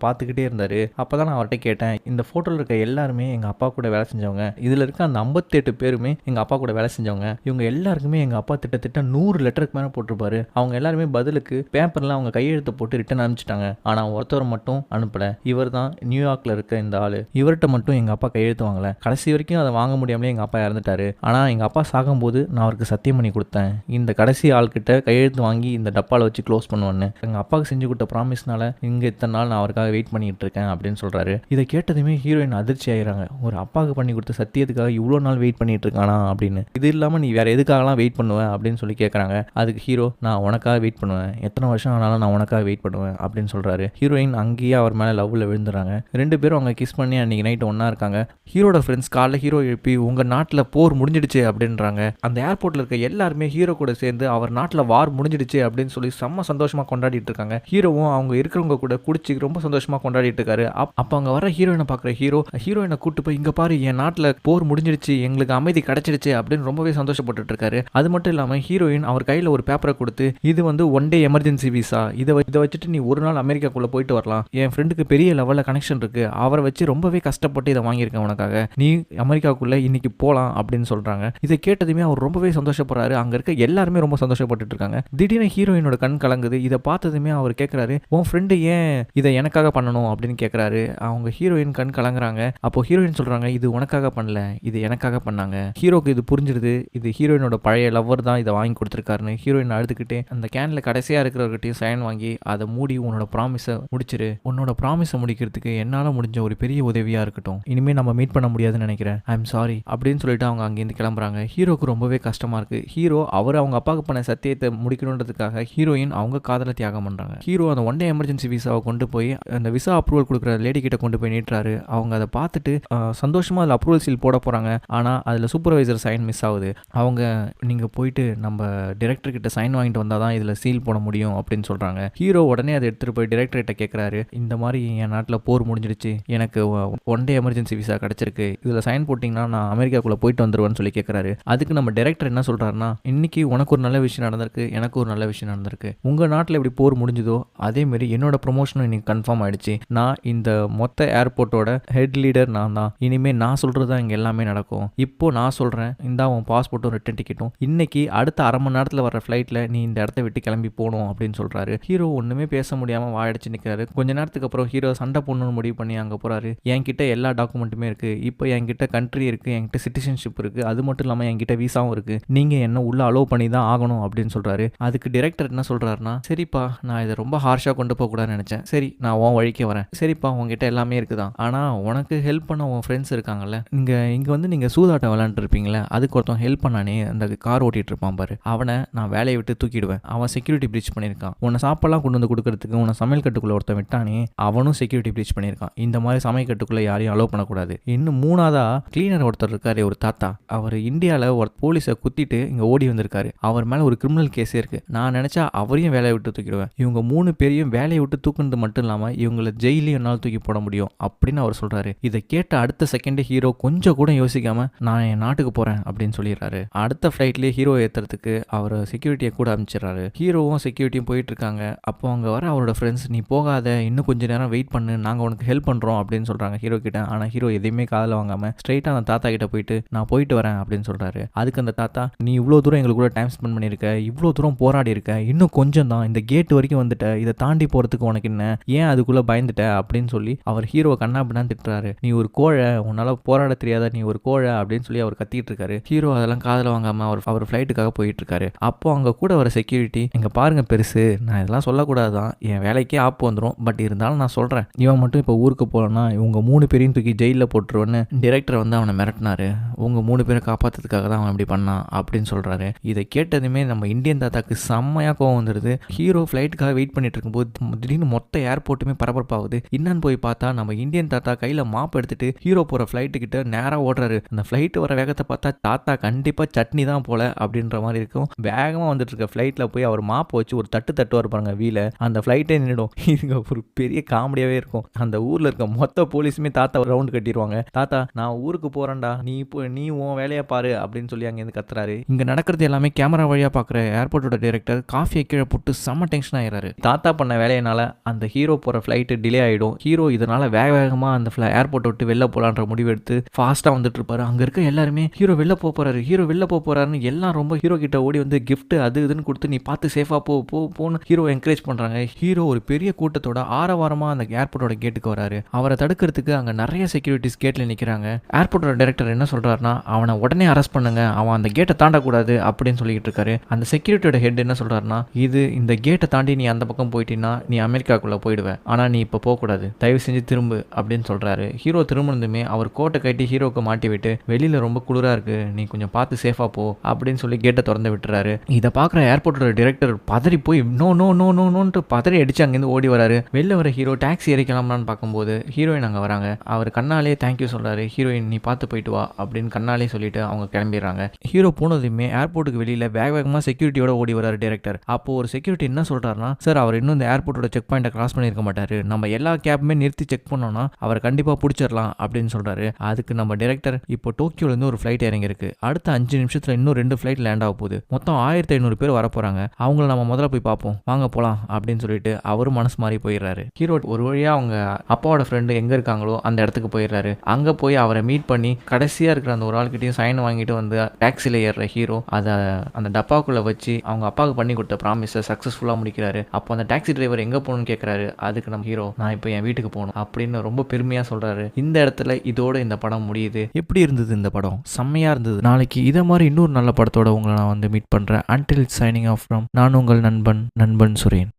A: பார்த்துக்கிட்டே இருந்தாரு. அப்பதான் நான் அவர்கிட்ட கேட்டேன், இந்த போட்டோல இருக்க எல்லாருமே எங்க அப்பா கூட வேலை செஞ்சவங்க, இதுல இருக்க அந்த 58 பேருமே எங்க அப்பா கூட வேலை செஞ்சவங்க, இவங்க எல்லாருக்குமே எங்க அப்பா திட்டத்தட்ட 100 லெட்டருக்கு மேல போட்டிருப்பாரு, அவங்க எல்லாருமே பதிலுக்கு பேப்பர்ல அவங்க கையெழுத்து போட்டு ரிட்டன் அனுப்பிச்சிட்டாங்க, ஆனா ஒருத்தர் மட்டும் அனுப்பல, இவர் தான் நியூயார்க்ல இருக்க இந்த ஆளு, இவர்கிட்ட மட்டும் எங்க அப்பா கையெழுத்து வாங்கல, கடைசி வரைக்கும் அதை வாங்க முடியாமலே எங்க அப்பா இறந்துட்டாரு, ஆனா எங்க அப்பா சாகும்போது நான் அவருக்கு சத்தியம் பண்ணி கொடுத்தேன், இந்த கடைசி ஆள்கிட்ட கையெழுத்து வாங்கி இந்த டப்பால வச்சு க்ளோஸ் பண்ணுவேன்னு, எங்க அப்பாவுக்கு செஞ்சு கொடுத்த ப்ராமிஸ்னால இங்க இத்தனை நாள் நான் அவருக்காக வெயிட் பண்ணிட்டு இருக்கேன் அப்படின்னு சொல்றாரு. இதை கேட்டதுமே ஹீரோயின் அதிர்ச்சி ஆயிடுறாங்க. ஒரு அப்பாவுக்கு பண்ணி கொடுத்த சத்தியத்துக்காக இவ்வளோ நாள் வெயிட் பண்ணிட்டு இருக்கானா அப்படின்னு. இது இல்லாம நீ வேற எதுக்காகலாம் வெயிட் பண்ணுவேன் அப்படின்னு சொல்லி கேட்கறாங்க. அதுக்கு ஹீரோ நான் உனக்காக வெயிட் பண்ணுவேன், எத்தனை வருஷம் ஆனாலும் நான் உனக்காக வெயிட் பண்ணுவேன் அப்படின்னு சொல்றாரு. ஹீரோயின் அங்கேயே அவர் மேல லவ்ல விழுந்துறாங்க. 2 பேரும் அவங்க கிஸ் பண்ணி அன்னைக்கு நைட் ஒன்னா இருக்காங்க. ஹீரோட ஃப்ரெண்ட்ஸ் காலைல ஹீரோ எழுப்பி உங்க நாட்டுல போர் முடிஞ்சிடுச்சு அப்படின்றாங்க. அந்த ஏர்போர்ட்ல இருக்க எல்லாருமே ஹீரோ கூட சேர்ந்து அவர் நாட்டுல வார் முடிஞ்சிடுச்சு அப்படின்னு சொல்லி செம்ம சந்தோஷமா கொண்டாடிட்டு இருக்காங்க. ஹீரோவும் அவங்க இருக்கிறவங்க கூட குடிச்சு ரொம்ப சந்தோஷமா கொண்டாடிட்டு இருக்காரு. அப்ப அங்க வர ஹீரோயினை பாக்குற ஹீரோயினை கூட்டு போய் இங்க பாரு என் நாட்டுல போர் முடிஞ்சிடுச்சு, எங்களுக்கு அமைதி கிடைச்சிடுச்சு அப்படின்னு ரொம்பவே சந்தோஷப்பட்டு இருக்காரு. அது மட்டும் இல்லாம ஹீரோயின் அவர் கையில ஒரு பேப்பரை கொடுத்து இது 1 டே எமர்ஜென்சி விசா, இதை வச்சுட்டு நீ ஒரு நாள் அமெரிக்காக்குள்ள போயிட்டு வரலாம், என் ஃப்ரெண்டுக்கு பெரிய லெவல்ல கனெக்ஷன் இருக்கு, அவரை வச்சு ரொம்பவே கஷ்டப்பட்டு இதை வாங்கியிருக்கேன் உனக்காக, நீ அமெரிக்காக்குள்ள இன்னைக்கு போலாம் அப்படின்னு சொல்றாங்க. இதை கேட்டதுமே அவர் ரொம்பவே சந்தோஷப்படுறாரு. அங்க இருக்க எல்லாருமே ரொம்ப சந்தோஷப்பட்டு இருக்காங்க. திடீர்னு ஹீரோயினோட கண் கலங்குது. இதை பார்த்ததுமே அவர் கேட்கிறாரு உன் ஃப்ரெண்டு ஏன் இதை எனக்காக பண்ணணும் அப்படின்னு கேட்கிறாரு. அவங்க ஹீரோயின் கண் கலங்குறாங்க. அப்போ ஹீரோயின் சொல்றாங்க இது உனக்காக பண்ணல, இது எனக்காக பண்ணாங்க. ஹீரோக்கு இது புரிஞ்சிருது, இது ஹீரோயினோட பழைய லவ்வர் தான் இதை வாங்கி கொடுத்துருக்காருன்னு. ஹீரோயின் அழுதுகிட்டே அந்த கேன்ல கடைசியா இருக்கிறவர்கிட்டையும் சைன் வாங்கி அதை மூடி உன்னோட ப்ராமிஸை முடிச்சிரு, உன்னோட ப்ராமிஸை முடிக்கிறதுக்கு என்னால முடிஞ்ச ஒரு பெரிய உதவியா இருக்கட்டும், இனிமே நம்ம மீட் பண்ண முடியாதுன்னு நினைக்கிறேன், ஐ எம் சாரி அப்படின்னு சொல்லிட்டு அவங்க அங்கேருந்து கிளம்புறாங்க. ஹீரோக்கு ஹீரோவுக்கு ரொம்பவே கஷ்டமா இருக்கு. ஹீரோ அவங்க அப்பாவுக்கு பண்ண சத்தியத்தை முடிக்கணுன்றதுக்காக ஹீரோயின் அவங்க காதலை தியாகம் பண்றாங்க. ஹீரோ அந்த ஒன் டே எமர்ஜென்சி விசாவை கொண்டு போய் அந்த விசா அப்ரூவல் கொடுக்குற லேடி கிட்ட கொண்டு போய் நீட்டுறாரு. அவங்க அதை பார்த்துட்டு சந்தோஷமா அதில் அப்ரூவல் சீல் போட போறாங்க. ஆனால் அதில் சூப்பர்வைசர் சைன் மிஸ் ஆகுது. அவங்க நீங்கள் போயிட்டு நம்ம டைரக்டர் கிட்ட சைன் வாங்கிட்டு வந்தால் தான் இதில் சீல் போட முடியும் அப்படின்னு சொல்கிறாங்க. ஹீரோ உடனே அதை எடுத்துகிட்டு போய் டைரக்டர் கிட்ட கேட்குறாரு, இந்த மாதிரி என் நாட்டில் போர் முடிஞ்சிடுச்சு, எனக்கு ஒன் டே எமர்ஜென்சி விசா கிடச்சிருக்கு, இதில் சைன் போட்டிங்கன்னா நான் அமெரிக்காக்குள்ளே போயிட்டு வந்துடுவேன்னு சொல்லி கேட்குறாரு. அதுக்கு நம்ம டைரக்டர் என்ன சொல்கிறாருன்னா, இன்னைக்கு உனக்கு ஒரு நல்ல விஷயம் நடந்திருக்கு, எனக்கு ஒரு நல்ல விஷயம் நடந்திருக்கு. உங்கள் நாட்டில் எப்படி போர் முடிஞ்சுதோ அதேமாரி என்னோட ப்ரொமோஷனும் இன்னைக்கு கன்ஃபார்ம் ஆயிடுச்சு. நான் இந்த மொத்த ஏர்போர்ட்டோட ஹெட் லீடர் நான் தான். இனிமேல் நான் சொல்கிறது தான் இங்கே எல்லாமே நடக்கும். இப்போ நான் சொல்கிறேன், இந்த உன் பாஸ்போர்ட்டும் ரிட்டன் டிக்கெட்டும் இன்னைக்கு அடுத்த அரை மணி நேரத்தில் வர ஃப்ளைட்டில் நீ இந்த இடத்த விட்டு கிளம்பி போகணும் அப்படின்னு சொல்கிறாரு. ஹீரோ ஒன்றுமே பேச முடியாமல் வாயடிச்சு நிற்கிறாரு. கொஞ்ச நேரத்துக்கு அப்புறம் ஹீரோ சண்டை போடணும்னு முடிவு பண்ணி அங்கே போகிறாரு. என்கிட்ட எல்லா டாக்குமெண்ட்டுமே இருக்குது, இப்போ என்கிட்ட கண்ட்ரி இருக்குது, என்கிட்ட சிட்டிசன்ஷிப் இருக்குது, அது மட்டும் இல்லாமல் என்கிட்ட விசாவும் இருக்குது, நீங்கள் என்ன உள்ள அலோவ் பண்ணி தான் ஆகணும் அப்படின்னு சொல்கிறாரு. அதுக்கு டைரக்டர் என்ன சொல்கிறாருன்னா, சரிப்பா நான் இதை ரொம்ப ஹார்ஷாக கொண்டு போகக்கூடாதுன்னு நினச்சேன், சரி நான் உன் வழிக்கே வரேன், சரிப்பா உங்ககிட்ட எல்லாமே இருக்குதான், ஆனால் உனக்கு ஹெல்ப் பண்ண உன் ஃப்ரெண்ட்ஸ் இருக்காங்கல்ல, இங்கே வந்து நீங்கள் சூதாட்டம் விளாண்டுருப்பீங்களே, அதுக்கு ஒருத்தன் ஹெல்ப் பண்ணானே, அந்த கார் ஓட்டிகிட்டு இருப்பான் பாரு, அவனை நான் வேலையை விட்டு தூக்கிடுவேன், அவன் செக்யூரிட்டி பிரீச் பண்ணியிருக்கான், உன்னை சாப்பாடுலாம் கொண்டு வந்து கொடுக்கறதுக்கு உன்னை சமையல் கட்டுக்குள்ளே ஒருத்தன் விட்டானே, அவனும் செக்யூரிட்டி பிரீச் பண்ணியிருக்கான், இந்த மாதிரி சமையல் கட்டுக்குள்ளே யாரையும் அலோவ் பண்ணக்கூடாது. இன்னும் மூணாவதா கிளீனர் ஒருத்தர் இருக்காரு, ஒரு தாத்தா, அவர் இந்தியாவில் ஒரு போலீஸை குத்திட்டு இங்கே ஓடி வந்திருக்காரு, அவர் மேலே ஒரு கிரிமினல் கேஸே இருக்குது, நான் நினச்சா அவரையும் வேலையை விட்டு தூக்கிடுவேன், இவங்க 3 பேரையும் வேலையை விட்டு தூக்குனது மட்டும் இல்லாமல் இவங்களை ஜெயிலையும் என்னால் தூக்கி போட முடியும் அப்படின்னு அவர் சொல்கிறாரு. இதை கேட்ட அடுத்த செகண்ட் ஹீரோ கொஞ்சம் கூட யோசிக்காமல் நான் என் நாட்டுக்கு போகிறேன் அப்படின்னு சொல்லிடுறாரு. அடுத்த ஃப்ளைட்லேயே ஹீரோ ஏற்றுறதுக்கு அவர் செக்யூரிட்டியை கூட அனுப்பிச்சிடுறாரு. ஹீரோவும் செக்யூரிட்டியும் போயிட்டு இருக்காங்க. அப்போ அங்கே வர அவரோட ஃப்ரெண்ட்ஸ், நீ போகாத, இன்னும் கொஞ்சம் நேரம் வெயிட் பண்ணு, நாங்கள் உனக்கு ஹெல்ப் பண்ணுறோம் அப்படின்னு சொல்கிறாங்க ஹீரோ கிட்ட. ஆனால் ஹீரோ எதையுமே காதில் வாங்காமல் ஸ்ட்ரைட்டாக அந்த தாத்தா கிட்ட போயிட்டு நான் போயிட்டு வரேன் அப்படின்னு சொல்கிறாரு. அதுக்கு அந்த தாத்தா, நீ இவ்வளோ தூரம் எங்களுக்கு கூட டைம் ஸ்பெண்ட் பண்ணியிருக்க, இவ்வளோ தூரம் போராடி இருக்க, இன்னும் கொஞ்சம் தான், இந்த கேட் வரைக்கும் வந்துட்ட, இதை தாண்டி போகிறதுக்கு உனக்கு என்ன, ஏன் அதுக்குள்ளே பயந்துட்ட அப்படின்னு சொல்லி அவர் ஹீரோவை கண்ணா பின்னான்னு திட்டுறாரு. நீ ஒரு கோழை, உன்னால் போராட தெரியாத, நீ ஒரு கோழை அப்படின்னு சொல்லி அவர் கத்திட்டு இருக்காரு. ஹீரோ அதெல்லாம் காதில் வாங்காமல் அவர் ஃப்ளைட்டுக்காக போயிட்டு இருக்காரு. அப்போ அங்கே கூட வர செக்யூரிட்டி, இங்கே பாருங்க பெருசு, நான் இதெல்லாம் சொல்லக்கூடாது தான், என் வேலைக்கே ஆப்பு வந்துடும், பட் இருந்தாலும் நான் சொல்கிறேன், இவன் மட்டும் இப்போ ஊருக்கு போகலன்னா இவங்க 3 பேரையும் தூக்கி ஜெயிலில் போட்டுருவேன்னு டைரக்டர் வந்து அவனை மிரட்டினாரு. உங்க 3 பேரை காப்பாற்றுறதுக்காக தான் அவன் இப்படி பண்ணான் அப்படின்னு சொல்கிறாரு. இதை கேட்டதுமே நம்ம இந்தியன் தாத்தாக்கு செம்மையாக கோவம் வந்துடுது. ஹீரோ ஃப்ளைட்டுக்காக வெயிட் பண்ணிட்டு இருக்கும்போது திடீர்னு மொத்த ஏர்போர்ட்டுமே பரபரப்பாகுது. என்னன்னு போய் பார்த்தா நம்ம இந்தியன் தாத்தா கையில் மாப் எடுத்துட்டு ஹீரோ போகிற ஃப்ளைட்டு கிட்ட நேராக ஓடுறாரு. அந்த ஃப்ளைட்டு வர வேகத்தை பார்த்தா தாத்தா கண்டிப்பாக சட்னி தான் போல அப்படின்ற மாதிரி இருக்கும். வேகமாக வந்துட்டு இருக்க ஃப்ளைட்டில் போய் அவர் மாப்பை வச்சு ஒரு தட்டுவார் பாருங்க வீல, அந்த ஃப்ளைட்டே நின்றுடும். இதுங்க ஒரு பெரிய காமெடியாகவே இருக்கும். அந்த ஊரில் இருக்க மொத்த போலீஸுமே தாத்தா ரவுண்டு கட்டிடுவாங்க. தாத்தா நான் ஊருக்கு போகிறேன்டா, நீ உன் வேலையை பாரு அப்படின்னு சொல்லி அங்கேருந்து கத்துறாரு. இங்கே நடக்கிறது எல்லாமே கேமரா வழியாக பார்க்குற ஏர்போர்ட்டோட டைரக்டர் காஃபியை கீழே போட்டு செம்ம டென்ஷன் ஆயிடுறாரு. தாத்தா பண்ண வேலையினால அந்த ஹீரோ போகிற ஃப்ளைட்டு டிலே ஆகிடும். ஹீரோ இதனால் வேகமாக அந்த ஏர்போர்ட்டை விட்டு வெளில போகலான்ற முடிவு எடுத்து ஃபாஸ்ட்டாக வந்துட்டு இருப்பாரு. அங்கே இருக்க எல்லாருமே ஹீரோ வெளில போகிறாருன்னு எல்லாம் ரொம்ப ஹீரோ கிட்ட ஓடி வந்து கிஃப்ட் அது இதுன்னு கொடுத்து நீ பார்த்து சேஃபாக போன்னு ஹீரோ என்கரேஜ் பண்ணுறாங்க. ஹீரோ ஒரு பெரிய கூட்டத்தோட ஆரவாரமாக அந்த ஏர்போர்ட்டோட கேட்டுக்கு வராரு. அவரை தடுக்கிறதுக்கு அங்கே நிறைய செக்யூரிட்டிஸ் கேட்டில் நிற்கிறாங்க. ஏர்போர்ட்டோட டைரக்டர் என்ன சொல்கிறாருன்னா, அவனை உடனே அரெஸ்ட் பண்ணுங்க, அவன் அந்த கேட்டை தாண்டக்கூடாது அப்படின்னு சொல்லிட்டு இருக்காரு. அந்த செக்யூரிட்டியோட ஹெட் என்ன சொல்கிறாருன்னா, இந்த கேட்டை தாண்டி நீ அந்த பக்கம் போயிட்டீங்கன்னா நீ அமெரிக்காக்குள்ளே போயிடுவேன், ஆனால் நீ இப்போ போகக்கூடாது, தயவு செஞ்சு திரும்பு அப்படின்னு சொல்கிறாரு. ஹீரோ திரும்பினதுமே அவர் கோட்டை கட்டி ஹீரோக்கு மாட்டி விட்டு, வெளியில் ரொம்ப குளிராக இருக்குது, நீ கொஞ்சம் பார்த்து சேஃபாக போ அப்படின்னு சொல்லி கேட்டை திறந்து விட்டுறாரு. இதை பார்க்குற ஏர்போர்ட்டோட டைரக்டர் பதறி போய் நோன்ட்டு பதறி அடிச்சு அங்கேருந்து ஓடி வராரு. வெளில வர ஹீரோ டாக்ஸி ஏறிக்கலாம்னு பார்க்கும்போது ஹீரோயின் அங்கே வராங்க. அவர் கண்ணாலே தேங்க்யூ சொல்கிறாரு. ஹீரோயின் நீ பார்த்து போயிட்டு வா அப்படின்னு கண்ணாலே சொல்லிட்டு அவங்க கிளம்பிடுறாங்க. ஹீரோ போனதுமே ஏர்போர்ட்டுக்கு வெளியில் வேகமாக செக்யூரிட்டியோட ஓடி வராரு டைரக்டர். அப்போ ஒரு செக்யூரிட்டி என்ன சொல்கிறாருன்னா, சார் அவர் இன்னும் இந்த ஏர்போர்ட்டோட செக் பாயிண்ட்டை கிராஸ் பண்ணியிருக்க மாட்டார், நம்ம எல்லா கேப்புமே நிறுத்தி செக் பண்ணோம்னா அவர் கண்டிப்பாக பிடிச்சிடலாம் அப்படின்னு சொல்கிறாரு. அதுக்கு நம்ம டைரக்டர், இப்போ டோக்கியோலேருந்து ஒரு ஃப்ளைட் இறங்கியிருக்கு, அடுத்த 5 நிமிஷத்தில் இன்னும் 2 ஃப்ளைட் லேண்ட் ஆக போகுது, மொத்தம் 1500 பேர் வர போகிறாங்க, அவங்கள நம்ம முதல்ல போய் பார்ப்போம், வாங்க போகலாம் அப்படின்னு சொல்லிட்டு அவரும் மனசு மாறி போயிடுறாரு. ஹீரோ ஒரு வழியாக அவங்க அப்பாவோட ஃப்ரெண்டு எங்கே இருக்காங்களோ அந்த இடத்துக்கு போயிடுறாரு. அங்கே போய் அவரை மீட் பண்ணி கடைசியாக இருக்கிற அந்த ஒரு ஆள்கிட்டையும் சைன் வாங்கிட்டு வந்து டாக்ஸியில் ஏறுற ஹீரோ அதை அந்த டப்பாக்குள்ளே வச்சு அவங்க அப்பாவுக்கு பண்ணி கொடுத்த ப்ராமிஸை சக்ஸஸ்ஃபுல்லாக முடிக்கிறாரு. அப்போ அந்த டாக்ஸி டிரைவர் எங்கே போகணும்னு கேட்குறாரு. அதுக்கு நம்ம ஹீரோ, நான் இப்போ என் வீட்டுக்கு போகணும் அப்படின்னு ரொம்ப பெருமையாக சொல்கிறாரு. இந்த இடத்துல இதோட இந்த படம் முடியுது. எப்படி இருந்தது இந்த படம்? செம்மையாக இருந்தது. நாளைக்கு இதை மாதிரி இன்னொரு நல்ல படத்தோட உங்களை நான் வந்து மீட் பண்ணுறேன். அன்டில் சைனிங் ஆஃப் ஃப்ரம் நான் உங்கள் நண்பன் சுரேன்.